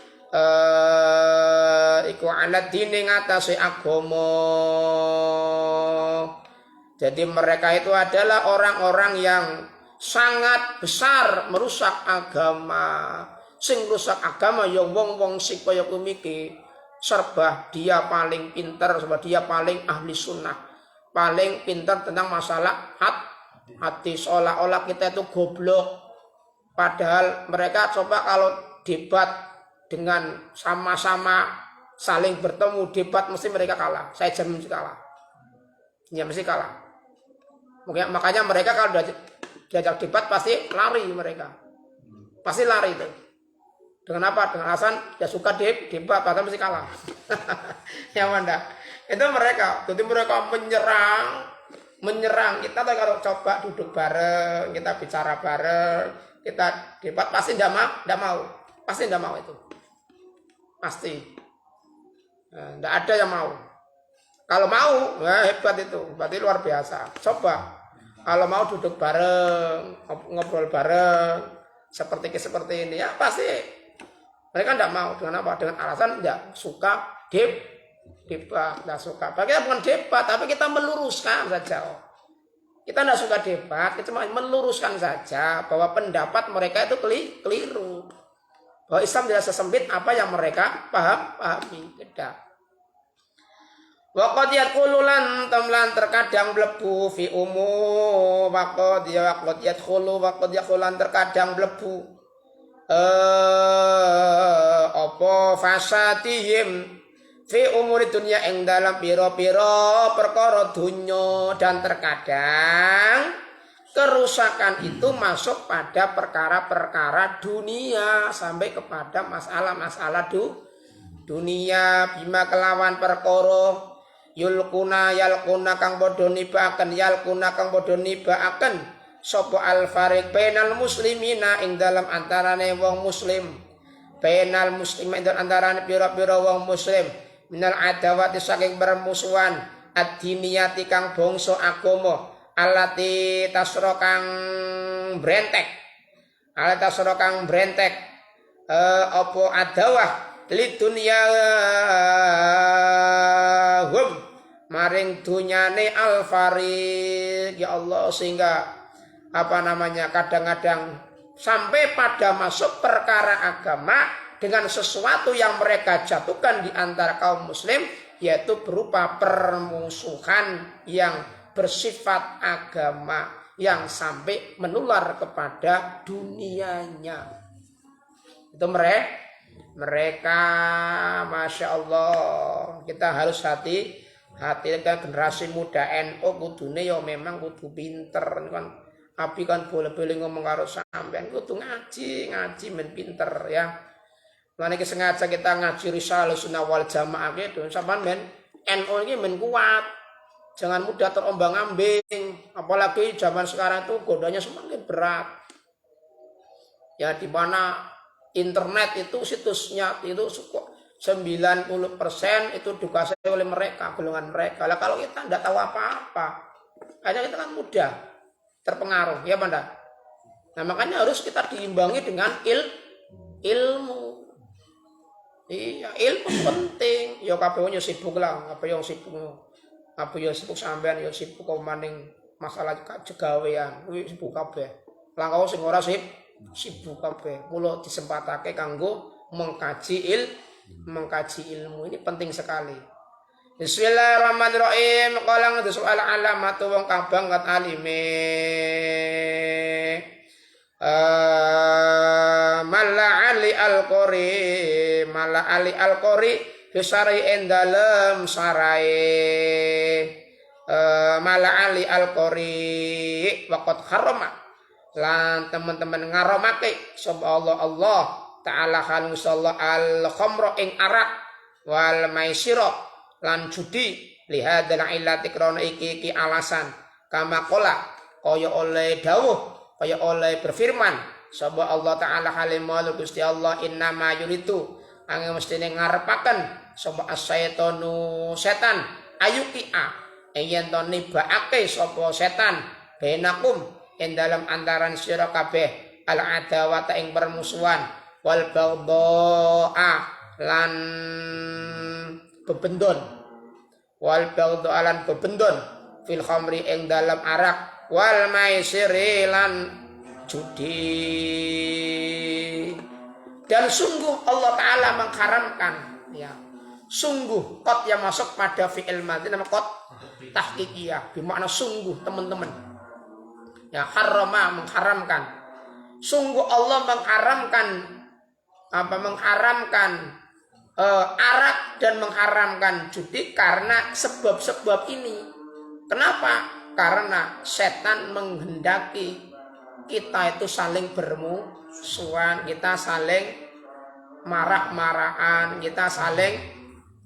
A: iku ala dine ngatasi agama. Jadi mereka itu adalah orang-orang yang sangat besar merusak agama. Sing rusak agama ya wong-wong sing kaya kumiki serba dia paling pintar, serba dia paling ahli sunnah, paling pintar tentang masalah hati, seolah-olah kita itu goblok. Padahal mereka coba kalau debat dengan sama-sama saling bertemu debat mesti mereka kalah. Saya jamin mesti kalah. Ya mesti kalah. Makanya mereka kalau diajak debat pasti lari mereka. Pasti lari itu. Dengan apa? Dengan alasan ya suka debat, bahkan mesti kalah. Ya mana? Itu mereka. Jadi mereka menyerang kita. Kalau coba duduk bareng, kita bicara bareng, kita debat, pasti tidak mau, pasti tidak mau itu, pasti. Tidak ada yang mau. Kalau mau, ya hebat itu, berarti luar biasa. Coba, kalau mau duduk bareng, ngobrol bareng, seperti ini, ya pasti mereka tidak mau. Dengan apa? Dengan alasan tidak suka debat, tidak suka. Kita bukan debat, tapi kita meluruskan saja. Kita tidak suka debat, kita cuma meluruskan saja bahwa pendapat mereka itu keliru. Bahwa Islam tidak sesempit apa yang mereka pahami. Tidak. Waqad yadkhululan tamlan terkadang mlebu fi umum waqad yadkhululan terkadang mlebu apa fasatihim fi umuri dunya ing dalam pira-pira perkara dunya, dan terkadang kerusakan itu masuk pada perkara-perkara dunia sampai kepada masalah-masalah dunia bima kelawan perkara yalkuna kang padha nibaaken sapa al fariq bainal muslimina ing dalam antarane wong muslim, bainal muslimin ing antarane pira-pira wong muslim, minal adawati saking bermusuhan ad-diniyati kang bangsa agama, alati tasra kang brentek apa adawah lidunya maring dunyane al-fariq, ya Allah, sehingga kadang-kadang sampai pada masuk perkara agama dengan sesuatu yang mereka jatuhkan di antara kaum muslim, yaitu berupa permusuhan yang bersifat agama yang sampai menular kepada dunianya. Itu mereka Masya Allah, kita harus hati kan generasi muda NU kudune ya memang kudu pinter kan. Abi kan boleh-boleh ngomong karo sampean kudu ngaji men pinter ya. Lan iki sengaja kita ngaji Risalah Sunnah wal Jamaah gitu. Sampean men NU ini men kuat. Jangan mudah terombang-ambing, apalagi zaman sekarang itu godanya semakin berat. Ya di mana internet itu situsnya itu 90% itu dikuasai oleh mereka, golongan mereka. Lah kalau kita tidak tahu apa-apa, hanya kita kan mudah terpengaruh, ya Banda. Nah makanya harus kita diimbangi dengan ilmu. Iya, ilmu penting. Ya kabeh yo sibuk lah, apa yang sibuk sampean yo sibuk kok maning masalah jegawean, kuwi sibuk kabeh. Lah kok sing ora sibuk kabeh. Mula disempatake kanggo mengkaji ilmu ini penting sekali. Bismillahirrahmanirrahim. Qala ngadu soal alamatu wong kang banget alime. Mala ali al-qori fisari endalem sarai. Mala ali al-qori waqad harama. Lan teman-teman ngaramake sapa Allah Ta'ala kan musalla al-khamra ing arak wal maisira lan judi lihadal illati krana iki alasan kama qala kaya oleh dawuh kaya oleh berfirman sapa Allah Ta'ala halimul Gusti Allah innama yuritu angin mestine ngarepaken sapa as-syaitanu setan ayukia yen to nibaake sapa setan benakum ing dalam antaran sira kabeh al adawata ing permusuhan wal baghdha lan bebendon fil khamri ing dalam arak wal maisiri lan judi. Dan sungguh Allah Ta'ala mengharamkan ya. Sungguh qad yang masuk pada fi'il madhi nama qad tahqiqiyah bermakna sungguh teman-teman. Ya harrama mengharamkan. Sungguh Allah mengharamkan arak dan mengharamkan judi karena sebab-sebab ini. Kenapa? Karena setan menghendaki kita itu saling bermusuhan, kita saling marak-marakan, kita saling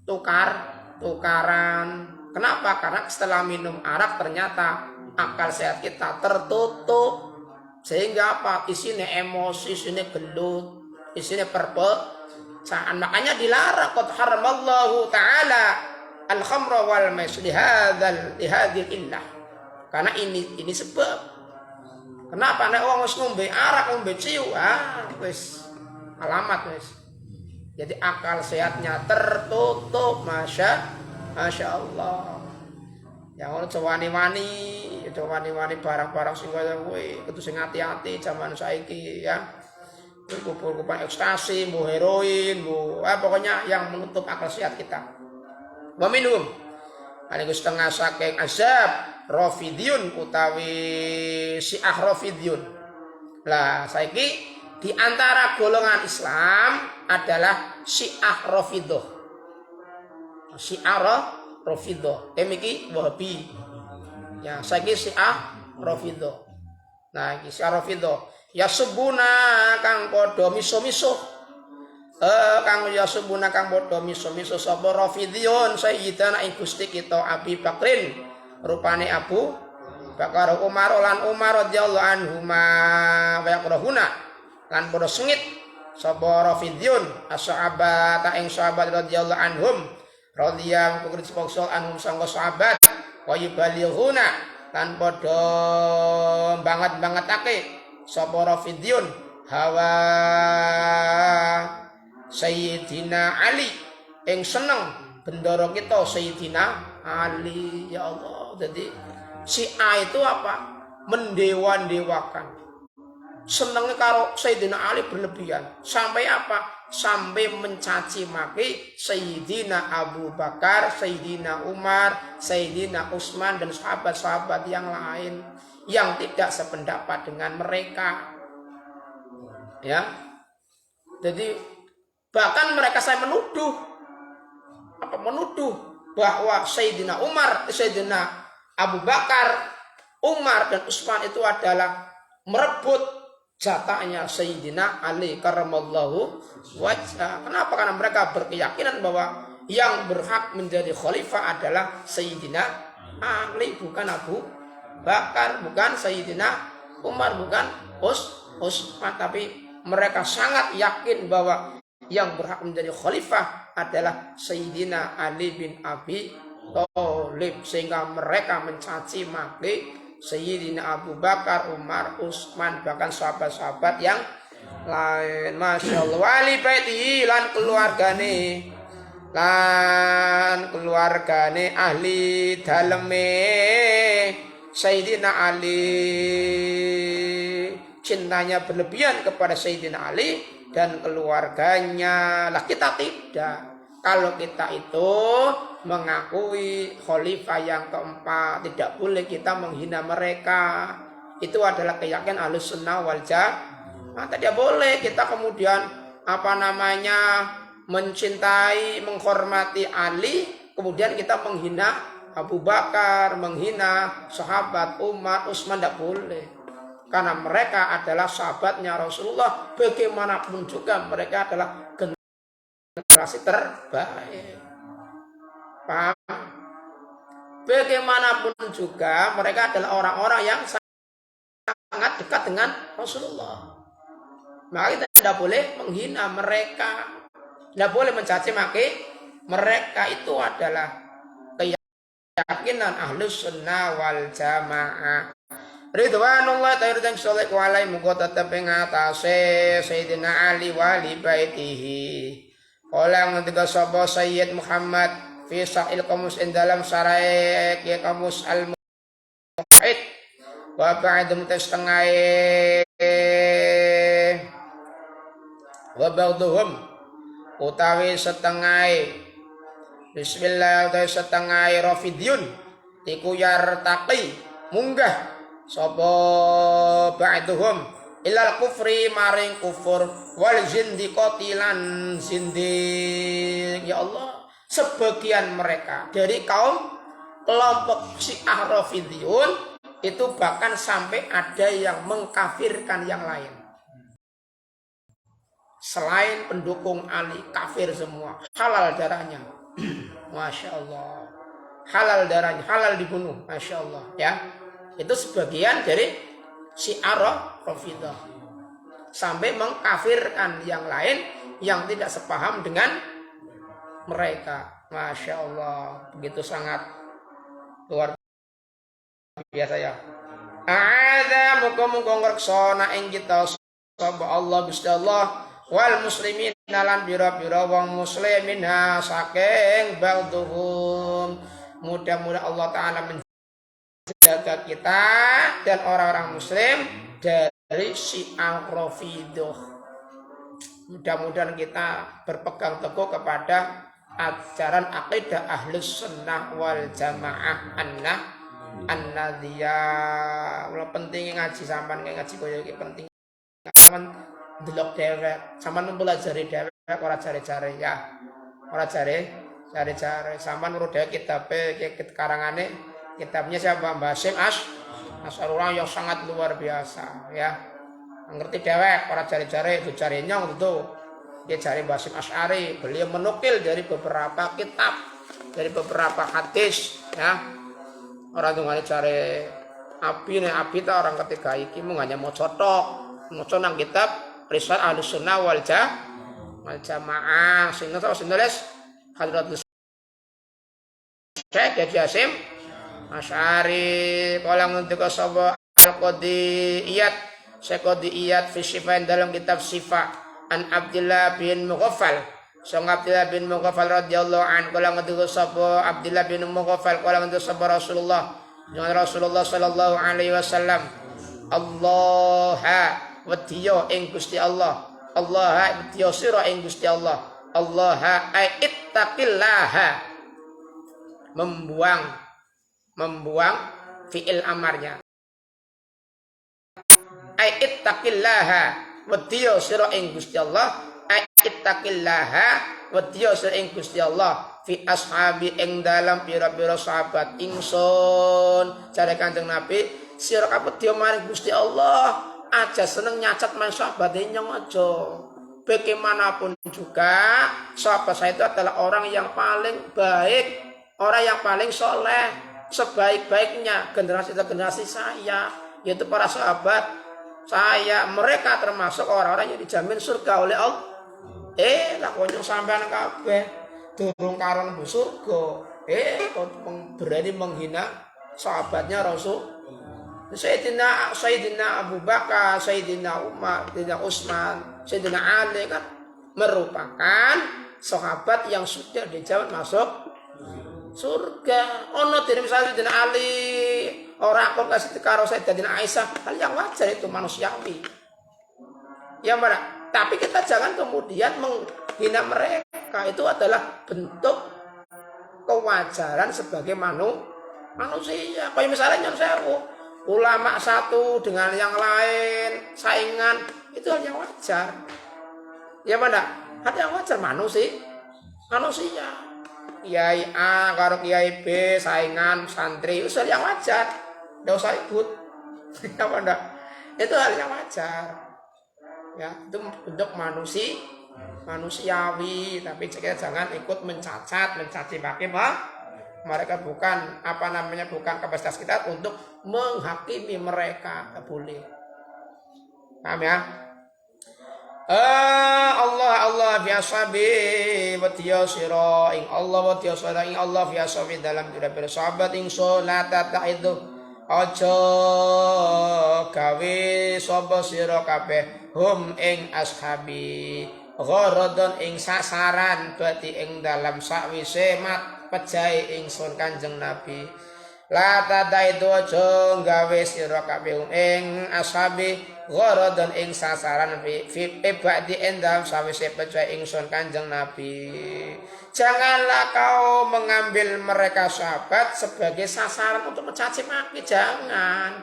A: tukaran. Kenapa? Karena setelah minum arak ternyata akal sehat kita tertutup. Sehingga apa? Isinya emosi, isinya gelut, isinya perpecahan. Makanya dilarang. Qad haramallahu ta'ala al-khamra wal maisir lihadil illah. Karena ini sebab. Kenapa nek wong wis ngombe arak, ngombe ciu, wis alamat wis. Jadi akal sehatnya tertutup, masya Allah. Yang ono wani-wani barang-barang sing kaya kuwi, kudu sing hati-hati zaman saiki ya. Kumpul-kumpul ekstasi, bu heroin, pokoknya yang menutup akal sehat kita. Wa minhum aniku setengah saking azab Rafidiyun utawi Syiah Rafidiyun. Lah saiki di antara golongan Islam adalah Syiah Rafidah. Syiah Rafidah. Iki Wahabi. Ya, saiki Syiah Rafidah. Nah, iki Syiah Rafidah. Ya subuna kang padha miso-miso. Kang ya subuna kang padha miso-miso sapa Rafidiyun sayyidana ing Gusti kita Abi Bakrin. Rupane Abu Bakar Umar lan Umar radhiyallahu anhuma wa yakrahuna lan padha sengit sapa Rafidiyun as-sahabat ing sahabat radhiyallahu anhum radhiyallahu anhum sangga sahabat wa yubalighuna lan padha banget-bangetake sapa Rafidiyun hawa Sayyidina Ali ing seneng bendoro kita Sayyidina Ali. Ya Allah. Jadi Syiah itu apa? Mendewa-dewakan. Senengnya karo Sayyidina Ali berlebihan. Sampai apa? Sampai mencaci maki Sayyidina Abu Bakar, Sayyidina Umar, Sayyidina Utsman dan sahabat-sahabat yang lain yang tidak sependapat dengan mereka. Ya. Jadi bahkan mereka saya menuduh bahwa Sayyidina Umar, Sayyidina Abu Bakar, Umar dan Utsman itu adalah merebut jatahnya Sayyidina Ali karramallahu wajhah. Kenapa? Karena mereka berkeyakinan bahwa yang berhak menjadi khalifah adalah Sayyidina Ali, bukan Abu Bakar, bukan Sayyidina Umar, bukan Utsman. Tapi mereka sangat yakin bahwa yang berhak menjadi khalifah adalah Sayyidina Ali bin Abi Thalib, sehingga mereka mencaci maki Sayyidina Abu Bakar, Umar, Utsman, bahkan sahabat-sahabat yang lain. Masya Allah. Wali baiti lan keluargane ahli daleme Sayyidina Ali, cintanya berlebihan kepada Sayyidina Ali dan keluarganya. Lah kita tidak. Kalau kita itu mengakui khalifah yang keempat, tidak boleh kita menghina mereka. Itu adalah keyakinan Ahlussunnah wal Jamaah. Tidak boleh kita kemudian mencintai, menghormati Ali, kemudian kita menghina Abu Bakar, menghina sahabat Umar, Utsman, tidak boleh. Karena mereka adalah sahabatnya Rasulullah. Bagaimanapun juga mereka adalah generasi terbaik. Paham? Bagaimanapun juga mereka adalah orang-orang yang sangat dekat dengan Rasulullah. Maka kita tidak boleh menghina mereka, tidak boleh mencaci maki mereka. Itu adalah keyakinan Ahlussunnah wal Jamaah. Ridwanullah ta'ala dan sallallahu alaihi muga tetep ing atase Sayyidina Ali wali baitihi. Kala ngendika sapa Sayyid Muhammad fi sahil qamus dalam sarai ki qamus al muhit wa ba'dum setengah wa ba'dhum utawi setengah bismillah utawi setengah Rafidiyun iku yartaqi munggah sapa ba'dhum ilal kufri maring kufur wal zindiqati lan zindiq. Ya Allah, sebagian mereka dari kaum kelompok Syiah Rafidiyun itu bahkan sampai ada yang mengkafirkan yang lain. selain pendukung Ali kafir semua, halal darahnya. Masya Allah, halal darahnya, halal dibunuh. Masya Allah, ya. Itu sebagian dari syiar Rafidah, sampai mengkafirkan yang lain yang tidak sepaham dengan mereka. Masya Allah, begitu sangat luar biasa ya. Ada muka-muka ngereksona ing kita sapa Allah Gusti Allah wal muslimin lan bira-bira wong muslimin saking ba'dhum. Mudah-mudahan Allah Ta'ala menjaga kita dan orang-orang muslim dari syiar Rafidah. Mudah-mudahan kita berpegang teguh kepada ajaran akidah Ahlus Sunnah wal Jamaah an-nadhiyah. Kalau penting ngaji sampean ngaji koyo iki penting. Sampean delok dhewek, sampean mempelajari dhewek ora jare-jare ya. Ora jare-jare sampean urut dhewek kitabe karangane kitabnya siapa Mbah Hasyim Asy-Syarurah yang sangat luar biasa ya. Ngerti dhewek ora jare-jare itu jare nyong itu. Dia cari Mbah Hasyim Asy'ari, beliau menukil dari beberapa kitab, dari beberapa hadis ya. Orang tuh nggak cari api ta orang ketiga iki mau hanya mau cotok nang kitab Risalah Ahlus Sunnah wal Jamaah sehingga tahu nulis Hadratus Syekh Haji Hasyim Asy'ari kalau ngentika sapa al-Qadiyat Syekh Qadiyat fi Syifa dalam kitab Syifa an Abdullah bin Mughaffal sang Abdullah bin Mughaffal radhiyallahu an kala ngentika sapa Abdullah bin Mughaffal kala ngentika sapa Rasulullah dengan Rasulullah sallallahu alaihi wasallam Allah wadiyo ing Gusti Allah Allah wadiyo sira ing Gusti Allah Allah ai ittaqillah membuang fi'il amarnya ai ittaqillah wadiyo sira ing Gusti Allah ai ittaqillah wadiyo sira ing Gusti Allah fi ashabi ing dalam pira-pira sahabat ingsun jare Kanjeng Nabi sira kabeh dia maring Gusti Allah aja seneng nyacat man sahabat nyong aja bagaimanapun juga sahabat saya itu adalah orang yang paling baik orang yang paling soleh sebaik-baiknya generasi saya yaitu para sahabat saya mereka termasuk orang-orang yang dijamin surga oleh Allah lah konyong sampean kabeh durung karon surga kau berani menghina sahabatnya Rasul Sayyidina Abu Bakar, Sayyidina Umar, Sayyidina Utsman, Sayyidina Ali kan merupakan sahabat yang sudah dijamin masuk surga. Ono dene misalnya Sayyidina Ali ora kok kasih karo Sayyidina Aisyah, hal yang wajar itu manusiawi. Ya mana? Tapi kita jangan kemudian menghina mereka. Itu adalah bentuk kewajaran sebagai manusia. Kayak misalnya ulama satu dengan yang lain saingan itu hal yang wajar. Ya mana? Hal yang wajar manusia. Kiai A karo Kiai B saingan santri itu hal yang wajar. Tidak usah ribut. Ya mana? Itu hal yang wajar. Ya, itu bentuk manusiawi, tapi kita jangan ikut mencaci maki mereka bukan bukan kapasitas kita untuk menghakimi mereka, tak boleh. Paham ya? Allah biasabi wa tiyasira ing Allah wa tiyasira ing Allah biasabi dalam pira-pira sahabat ing salat itu aja gawe sapa sira kabeh hum ing ashabi gharadun ing sasaran berarti ing dalam sakwise mat pejahe ingsun Kanjeng Nabi la tadaitu aja gawe sira kabeh ing ashabi gharadun ing sasaran fi ba'di endam sawise pejahe ingsun Kanjeng Nabi. Janganlah kau mengambil mereka sahabat sebagai sasaran untuk mencaci maki, jangan.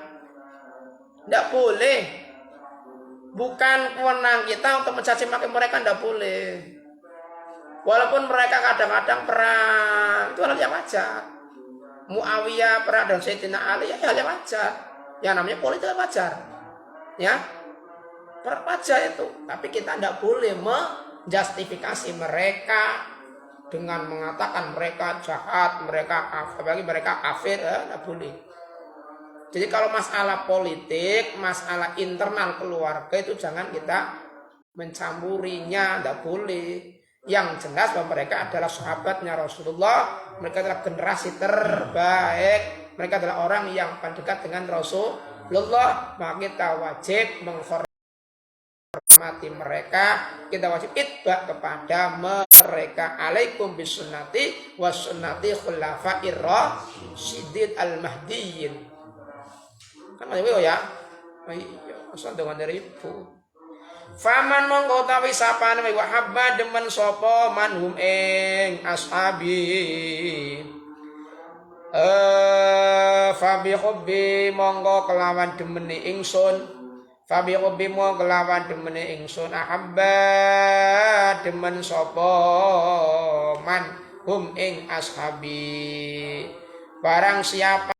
A: Tidak boleh. Bukan kewenangan kita untuk mencaci maki mereka, tidak boleh. Walaupun mereka kadang-kadang perang, itu hal yang wajar. Muawiyah perang dan Sayyidina Ali, ya hal yang wajar. Yang namanya politik wajar. Ya. Berpaja itu. Tapi kita tidak boleh menjustifikasi mereka dengan mengatakan mereka jahat, mereka kafir, bagi mereka kafir, tidak boleh. Jadi kalau masalah politik, masalah internal keluarga itu jangan kita mencampurinya, tidak boleh. Yang jelas bahwa mereka adalah sahabatnya Rasulullah, mereka adalah generasi terbaik, mereka adalah orang yang paling dekat dengan Rasulullah, maka kita wajib menghormati mereka, kita wajib itba kepada mereka. Alaikum bisunnati wa sunnati khulafair rasyidin al-mahdiyyin. Kan ya? Iya, asal dengan dari ibu. Faman mongko tawi sapane wa habba demen sapa manhum ing ashabi. Fabi hubbi mongko kelawan demene ingsun. Fabi hubbi mongko kelawan demene ingsun ahabba demen sapa manhum ing ashabi. Barang siapa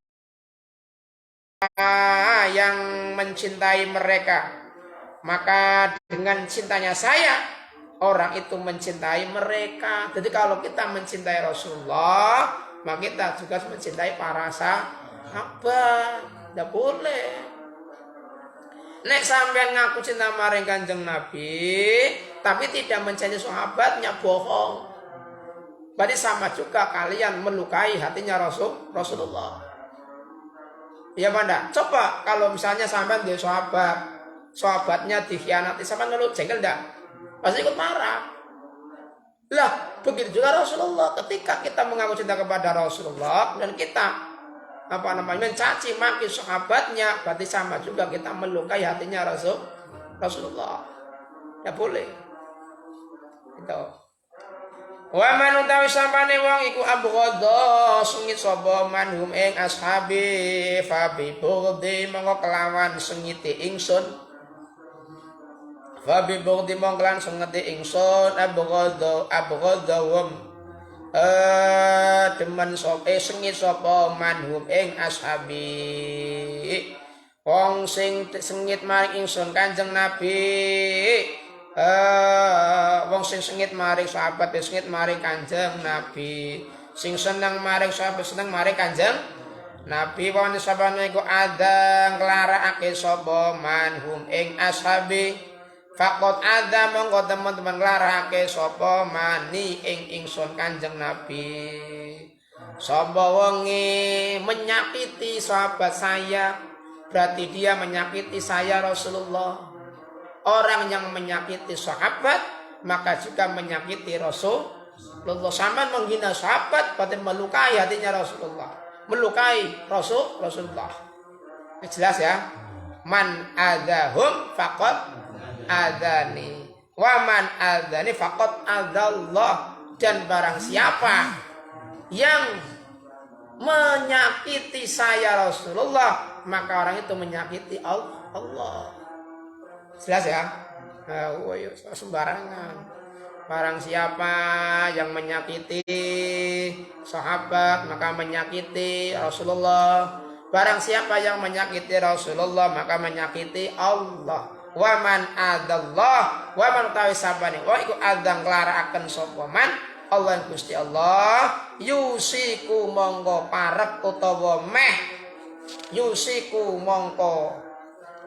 A: yang mencintai mereka, maka dengan cintanya saya, orang itu mencintai mereka. Jadi kalau kita mencintai Rasulullah, maka kita juga mencintai para sahabat. Tidak boleh. Nek sampean ngaku cinta maring Kanjeng Nabi, tapi tidak mencintai sahabatnya, bohong. Berarti sama juga kalian melukai hatinya Rasulullah. Ya mana? Coba kalau misalnya sampean dia sahabatnya dikhianati, sama lalu jengkel enggak? Pasti ikut marah. Lah, begitu juga Rasulullah. Ketika kita mengaku cinta kepada Rasulullah dan kita mencaci maki sahabatnya, berarti sama juga kita melukai hatinya Rasulullah. Ya boleh. Itu. Wa man utawi sapane wong iku abghadha sengit sapa manhum ing ashabi fa bi bughdhi mongko kelawan sengite ingsun. Fabi bukti mongklan sengeti ingsun abghadawum demen sengit sapa manhum ing ashabi. Wong sing sengit maring ingsun Kanjeng Nabi, wong sing sengit maring sahabat sengit maring Kanjeng Nabi, sing seneng maring sahabat seneng maring Kanjeng Nabi. Wong sabane iku ada nglarakake sapa manhum ing ashabi. Fakot ada mongko teman-teman nglarake sapa mani ing ingsun Kanjeng Nabi. Sapa wonge menyakiti sahabat saya, berarti dia menyakiti saya Rasulullah. Orang yang menyakiti sahabat maka juga menyakiti Rasulullah. Sama menghina sahabat berarti melukai hatinya Rasulullah, melukai Rasulullah. Jelas ya? Man adahum faqad adani, waman adani faqad adallah. Dan barang siapa yang menyakiti saya Rasulullah, maka orang itu menyakiti Allah. Jelas ya? Sembarangan. Barang siapa yang menyakiti sahabat maka menyakiti Rasulullah. Barang siapa yang menyakiti Rasulullah maka menyakiti Allah. Waman adallah, waman utawi sabane wa iku adang nglarakaken sapa man Allah Gusti Allah yusiku mongko parek utawa meh, yusiku mongko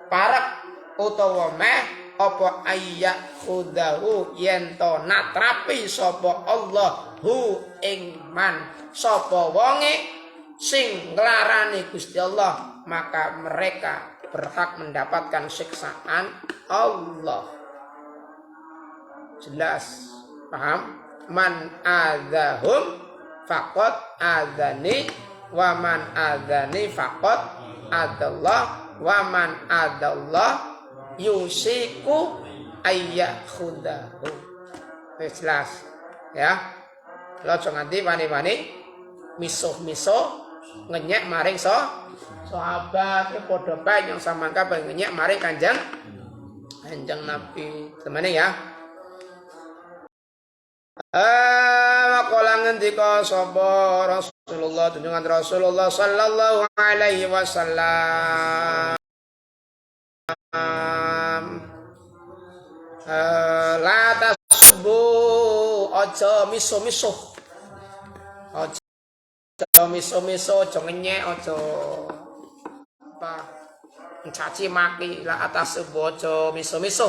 A: parek utawa meh apa ayyak khudahu yen to natrapi sapa Allah hu ing man sapa wonge sing nglarani Gusti Allah, maka mereka berhak mendapatkan siksaan Allah. Jelas, paham? Man adzahum faqad adzani, wa man adzani faqad adallah, wa man adallah yusiku ayyakhudahu. Jelas, ya. Lo nganti wani-wani misuh-misuh ngenyek maring sahabat ke podo bae yang sama kabeh ngenyek maring Kanjeng Nabi. Temene ya. Waqala ngendika sapa Rasulullah tunjungan Rasulullah sallallahu alaihi wasallam. aja miso-miso. Aja miso-miso, aja ngenyek, aja apa caci maki la atas aja miso-miso.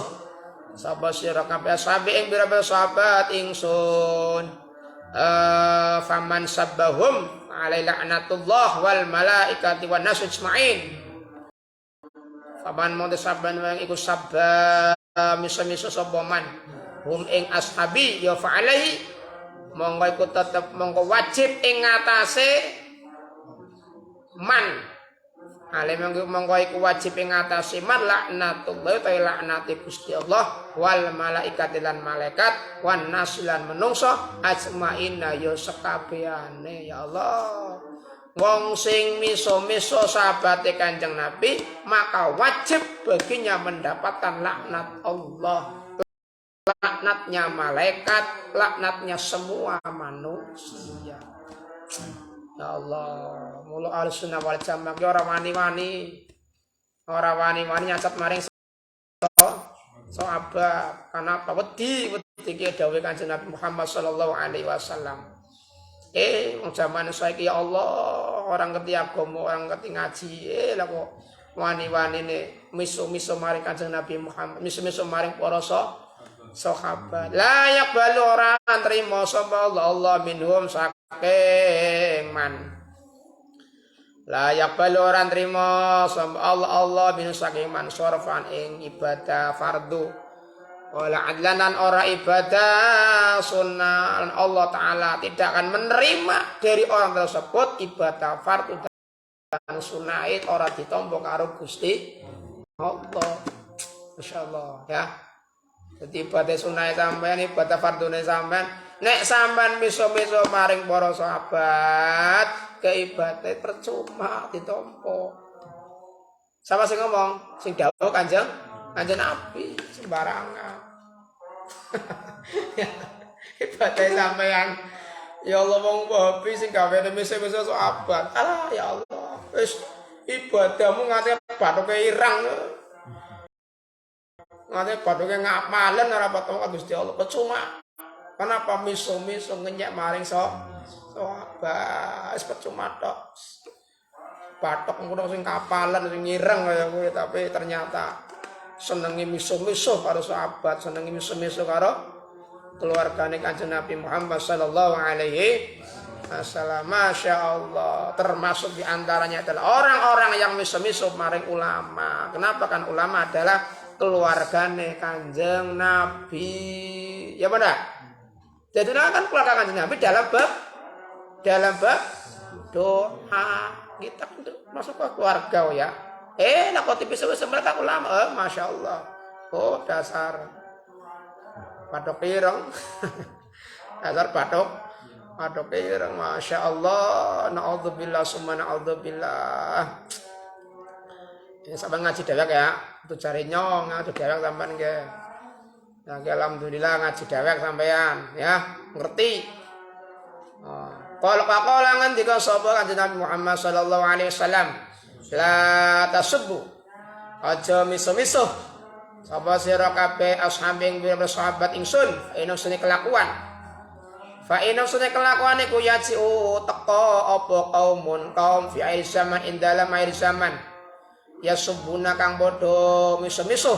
A: Sapa sira kabeh sahabat ing pira-pira sahabat ingsun. Faman sabbahum alai laknatullah wal malaikati wan nas ajmain. Faman mau saban wang iku sabbah miso-miso sapa man hum ing ashabi ya fa'alaihi monggo iku tetep monggo wajib ing ngatasé man ale monggo iku wajib ing ngatasé man laknatullah ta laknate Gusti Allah wal malaikati lan malaikat wan nas lan menungso ajmaina ya sekabehane ya Allah. Wong sing miso-miso sahabate Kanjeng Nabi maka wajib baginya mendapatkan laknat Allah, laknatnya malaikat, laknatnya semua manusia. Ya Allah, mulu Ahlussunnah wal Jamaah ki ora wani-wani. Ora wani-wani nyacat maring sahabat. Kenapa? Wedi ki dawuh Kanjeng Nabi Muhammad sallallahu alaihi wasallam. Zaman saiki ya Allah, orang ngerti agama, orang ngerti ngaji, lah kok wani-wani ne miso-miso maring Kanjeng Nabi Muhammad, miso-miso maring para sahabat. La yaqbalu ora trimo sapa Allah minhum saking man. La yaqbalu ora trimo sapa Allah minhum saking man sorfan ing ibadah fardu. Wala adlanan ora ibadah sunnah Allah Ta'ala tidak akan menerima dari orang tersebut ibadah fardu dan sunnah itu ora ditompo karo Gusti Allah. Masyaallah ya. Jadi ibadah sunnah sampean ibadah fardune sampean nek sampean miso-miso maring para sahabat keibadah percuma ditompo. Sama sing ngomong sing dawuh Kanjeng Nabi sembarangan. Ibadah sampean ya Allah wong Wahabi sing gawe miso-miso sahabat. Alah ya Allah. Wis ibadahmu ngate bathuke irang. Ngate bathuke ngapalen ora patung Gusti Allah. Percuma. Kenapa miso-miso ngenyek maring sahabat? Wis percuma tok. Bathok ngono sing kapalan sing ireng kaya kuwi tapi ternyata senengi miso-miso karo sahabat, senengi miso-miso karo keluargane Kanjeng Nabi Muhammad sallallahu alaihi wasallam. Masya Allah, termasuk diantaranya adalah orang-orang yang miso-miso maring ulama. Kenapa? Kan ulama adalah keluargane Kanjeng Nabi. Ya benar. Jadi kan keluarga Kanjeng Nabi dalam bab doa kita masuk ke keluarga ya. Lah kok tipis mereka ulama, masya Allah. Oh dasar patok ireng, dasar patok ireng, masya Allah. Naudzubillah summa naudzubillah. Ini sampai ngaji dewek ya, itu cari nyong ngaji dewek sampean ke. Nah, alhamdulillah ngaji dewek sampean ya, ngerti. Kalau kakolangan jika sahabat Kanjeng Nabi Muhammad sallallahu alaihi wasallam. La tasubbu aja miso-miso sapa sira kabeh ashabing pira sahabat ingsun eno sune kelakuan fa eno sune kelakuan iku yaji'u teko apa kaum fi air zaman indalam air zaman ya subuna kang padha miso-miso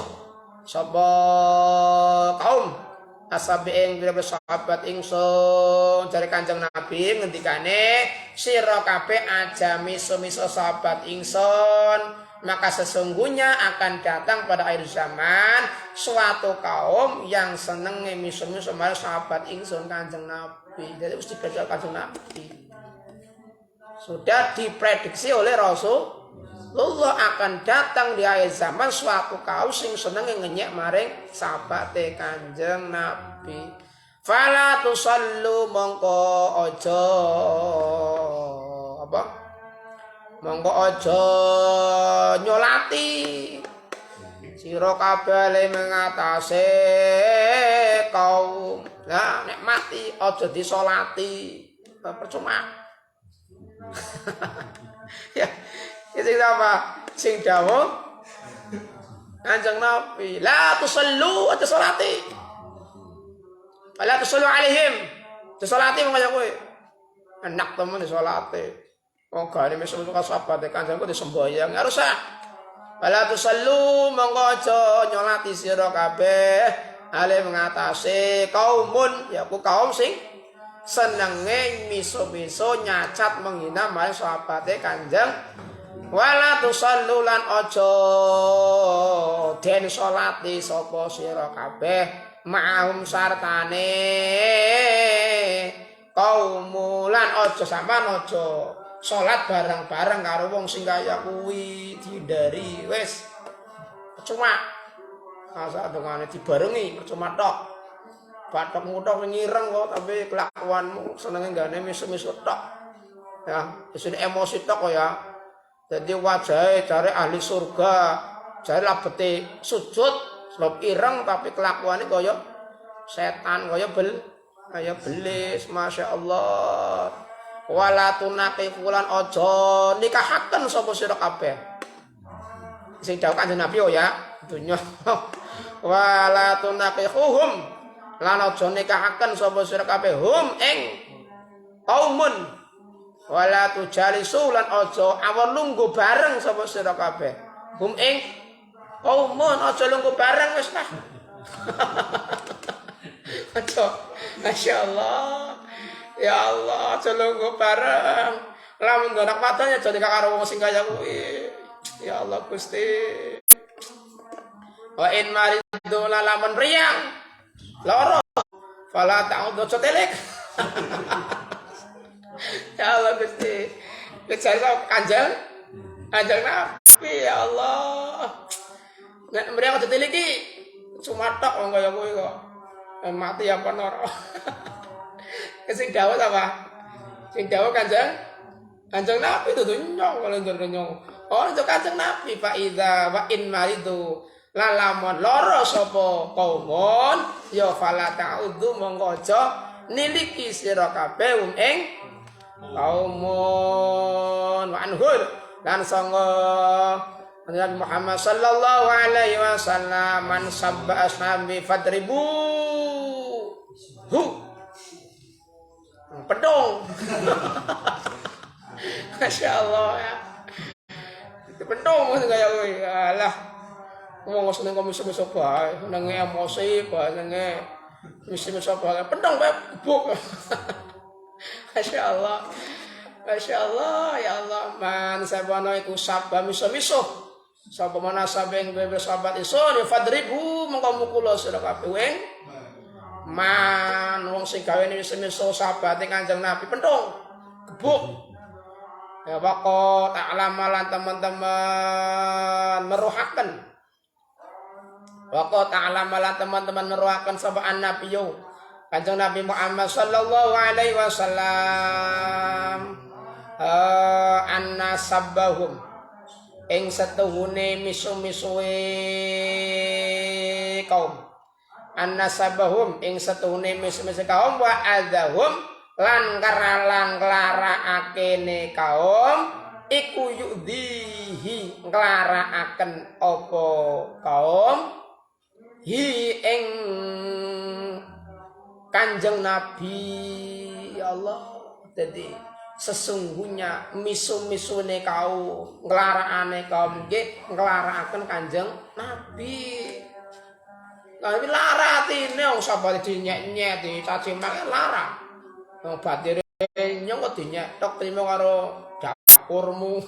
A: sapa kaum ashabing pira sahabat ingsun dari Kanjeng Nabi ngendikane sira kabeh aja miso-miso sahabat ingsun maka sesungguhnya akan datang pada akhir zaman suatu kaum yang seneng miso-miso marang sahabat ingsun Kanjeng Nabi. Jadi mesti belajar Kanjeng Nabi. Sudah diprediksi oleh Rasulullah akan datang di akhir zaman suatu kaum sing seneng ngenyek maring sahabate Kanjeng Nabi. Fala tusallu mongko aja apa? Mongko aja nyolati sira kabeh mengatasi kaum. Lah nek mati aja disolati. Percuma. Ya, itu apa? Sing dawuh Kanjeng Nabi, la tusallu aja salati. Wala tusallu alaihim. Disolati mung kaya kowe. Enak temen disolati. Wong gane mesem karo sahabat Kanjeng ku disembayang harus sah. Wala tusallu monggo aja nyolati sira kabeh ale mengatasi kaumun ya ku kaum sing senenge miso-miso nyacat menghina marang sahabate Kanjeng. Wala tusallu lan aja den salati sapa sira kabeh ma'hum sartane kaumulan aja sampean aja salat bareng-bareng karo wong sing kaya kuwi dihindari wis cuma asa dongane dibarengi cuma tok batok mutok ngireng kok tapi kelakuanmu senenge gane misu-misu tok ya wis emosi tok kok ya jadi wajahe jare ahli surga jare labete sujud sebab ireng tapi kelakuane kaya setan kaya belis masyaallah. Wala tunaqifulan aja nikahaken sapa sira kabeh. Sing dawuh Kanjeng Nabi ya, dunya. Wala tunaqihuhum lan aja nikahaken sapa sira kabeh hum ing kaumun. Wala tujalisu lan aja awon lungguh bareng sapa sira kabeh. Hum ing kaumun aja lungguh bareng wis lah. Aja. Masyaallah. Ya Allah, celunggu bareng. Lamun anak matanya jadi karo wong sing kaya kuwi. Ya Allah Gusti. Wa in maridu lamun riang. Loro. Fala ta'udu cotelik. Ya Allah Gusti. Kecari Kanjeng Nabi ya Allah. Nek mriang cotelik iki cuma tok wong kaya kuwi kok. Mati apa noro. Sing dawuh apa? Sing dawuh Kanjeng Nabi itu nyong kalau nyong. Oh itu Kanjeng Nabi fa iza wa in maridu lalamon loro sapa kaumun ya fala ta'udzu monggo aja niliki sira kabeh ing kaumun wa anhur lan sanga Nabi Muhammad sallallahu alaihi wasallam man sabba ashabi fadribu pedong. Masya Allah ya. Itu pedong mas kayak gue. Alah, ngomong seneng komisi-komisi bae, senenge emosi bae, senenge misi-misi bae. Pedong bae gebuk. Masya Allah. Masya Allah ya Allah. Man sabana iku sabah miso-miso. Sapa mana sabeng bebe sahabat iso ya fadribu mengko mukula sira kabeh man wong sing gawe miso sahabate Kanjeng Nabi pentung gebuk ya pokok tak lamalan teman-teman meruhaken pokok tak lamalan teman-teman meruhaken sapa Nabi yo Kanjeng Nabi Muhammad sallallahu alaihi wasallam anna sabbahum ing setuhune misu-misuwe kaum annasabahum ing setuhune mis-mis kaum wa adzahum lan nglarakaken kaum iku yudhihi nglarakaken apa kaum hi ing Kanjeng Nabi ya Allah jadi sesungguhnya misu-misune kaum nglarakane kaum nggih nglarakaken Kanjeng Nabi. Tapi lara atine wong sabar dinyek-nyek dicaci maki lara. Wong batire nyong kok dinyektok trimo karo dapurmu.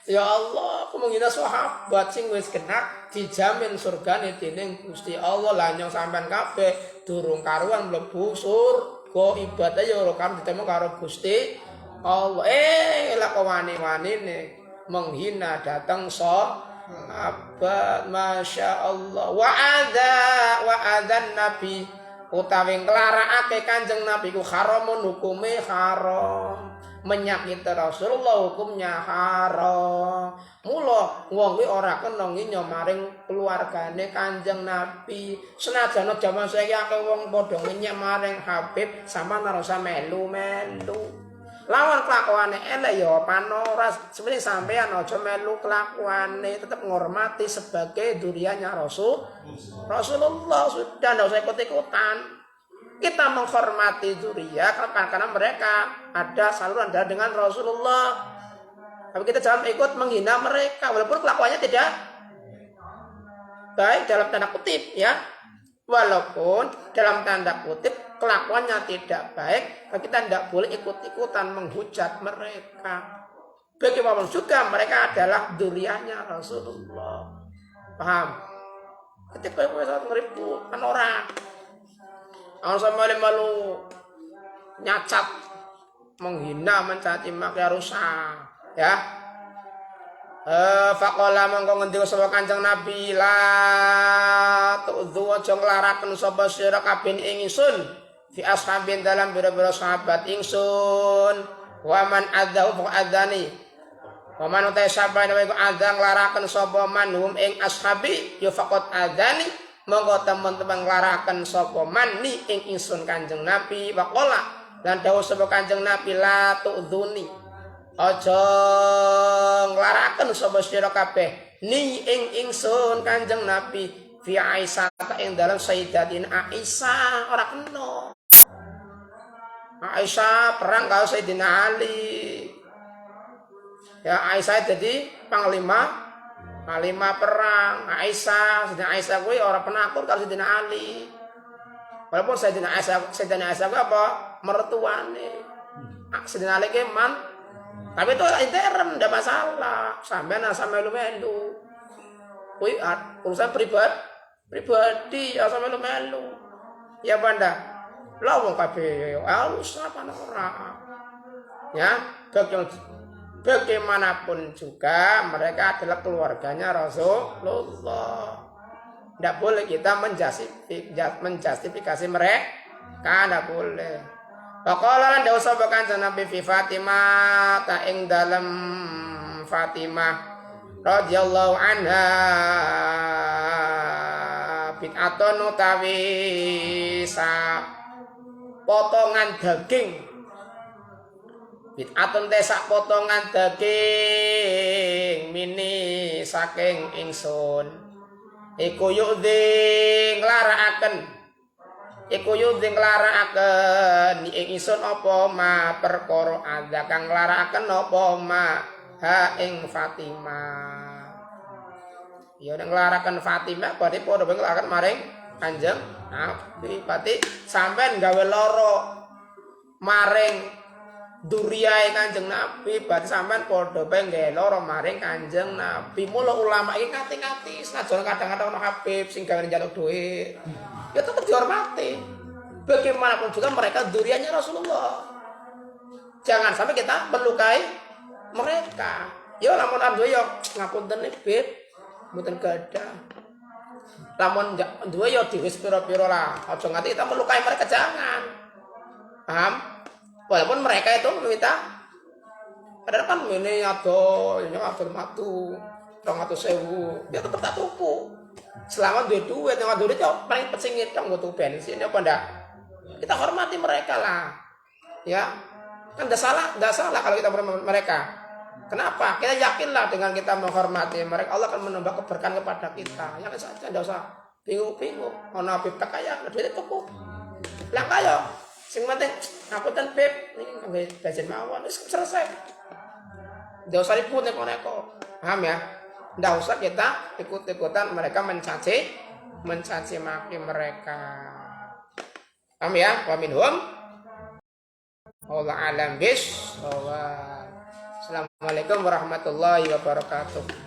A: Ya Allah, aku menghina sahabat sing wis kena dijamin surgane dening Gusti Allah lah nyong sampean kabeh durung karuan mlebu surga ibadah ya ora kan ditemu karo Gusti Allah. Lah kok wani-wanine menghina dateng abad Masya Allah wa adzan Nabi utawi nglarakake Kanjeng Nabi ku haramun hukume haram menyakiti Rasulullah hukumnya haram mula wong kuwi ora kena nginya maring keluargane Kanjeng Nabi senajan jaman saiki akeh wong padha ngenyek maring Habib sampean ora usah melu-melu lawan kelakuane elek ya panora sebenarnya sampean aja melu kelakuane tetap menghormati sebagai duriannya Rasulullah sudah ndak usah ikut-ikutan Kita menghormati dzurriyyah karena mereka ada saluran darah dengan Rasulullah. Tapi kita jangan ikut menghina mereka walaupun kelakuannya tidak baik dalam tanda kutip ya. Walaupun dalam tanda kutip kelakuannya tidak baik, kita tidak boleh ikut-ikutan menghujat mereka. Bagaimanapun juga mereka adalah dzurriyyahnya Rasulullah. Paham? Ketika kita ngeribut kan orang sama malu nyacat, menghina, mencaci maki rusak, ya. Faqala mongko ngendika sapa Kanjeng Nabi la tu'dhu aja nglaraken sapa sira kabeh ingsun fi ashabin dalam bira-bira sahabat ingsun wa man adzahu fa adzani wa man utai sapa nek adzang nglaraken sapa manhum ing ashabi ya faqat adzani monggo teman-teman nglaraken sapa man ni ing ingsun Kanjeng Nabi waqala lan dawuh sapa Kanjeng Nabi la tu'dzuni aja nglaraken sapa sira kabeh ni ing ingsun Kanjeng Nabi fi Aisyah ing dalam Sayyidatina Aisyah ora kena. Aisyah perang karo Sayyidina Ali. Ya Aisyah jadi panglima perang. Sayyidina Aisyah kuwi ora penakut karo Sayyidina Ali. Walaupun Sayyidina Aisyah kuwi apa? Mertuane. Sayyidina Ali ki tapi itu intern, tidak masalah. Sampai lu melu. Wih, urusan pribadi ya sampai lu melu. Ya banda, lo mau kabeh harus apa orang. Ya, bagaimanapun juga mereka adalah keluarganya Rasulullah. Tidak boleh kita menjustifikasi mereka, tidak boleh. Faqala lan dawuh sapa Kanjeng Nabi fi Fatimah ta ing dalem Fatimah radhiyallahu anha bid'atun utawi sa potongan daging bid'atun te sak potongan daging mini saking ingsun iku yu'dzi nglarakaken iku yuding nglarakaken ing ingsun apa ma perkara ada kang nglarakaken apa ma ha ing Fatimah. Ya nek nglarakaken Fatimah berarti padha nglarakaken maring Kanjeng Nabi. Berarti sampean gawe lara maring dzurriyyah Kanjeng Nabi, berarti sampean padha gawe lara maring Kanjeng Nabi. Mula ulama iki ngati-ngati senajan kadang-kadang ono Habib sing gawe njaluk dhuwit. Ya tetap dihormati. Bagaimanapun juga mereka dzurriyyahnya Rasulullah. Jangan sampai kita melukai mereka. Ya lamun anduwe ya ngapunten Bib, mboten gadah. Lamun duwe ya diwis pira-pira lah. Aja nganti kita melukai mereka, jangan. Paham? Walaupun mereka itu meminta padahal kan ini ado matu 200.000, dia tetap tak tuku. Selama duit yang duit paling pesingit dong butuh bensin apa ndak? Kita hormati mereka lah, ya kan tidak salah kalau kita menghormati mereka. Kenapa? Kita yakinlah dengan kita menghormati mereka Allah akan menambah keberkahan kepada kita. Yakin saja, tidak usah bingung. Ono Habib tak kaya, duit cukup. Lah kaya, sing penting aku ten Bib ini kangge bensin mawon wis selesai. Tidak usah ribut neko-neko. Paham ya? Tidak usah kita ikut-ikutan mereka mencaci maki mereka. Paham ya? Wa minhum Allah alam bis. Assalamualaikum warahmatullahi wabarakatuh.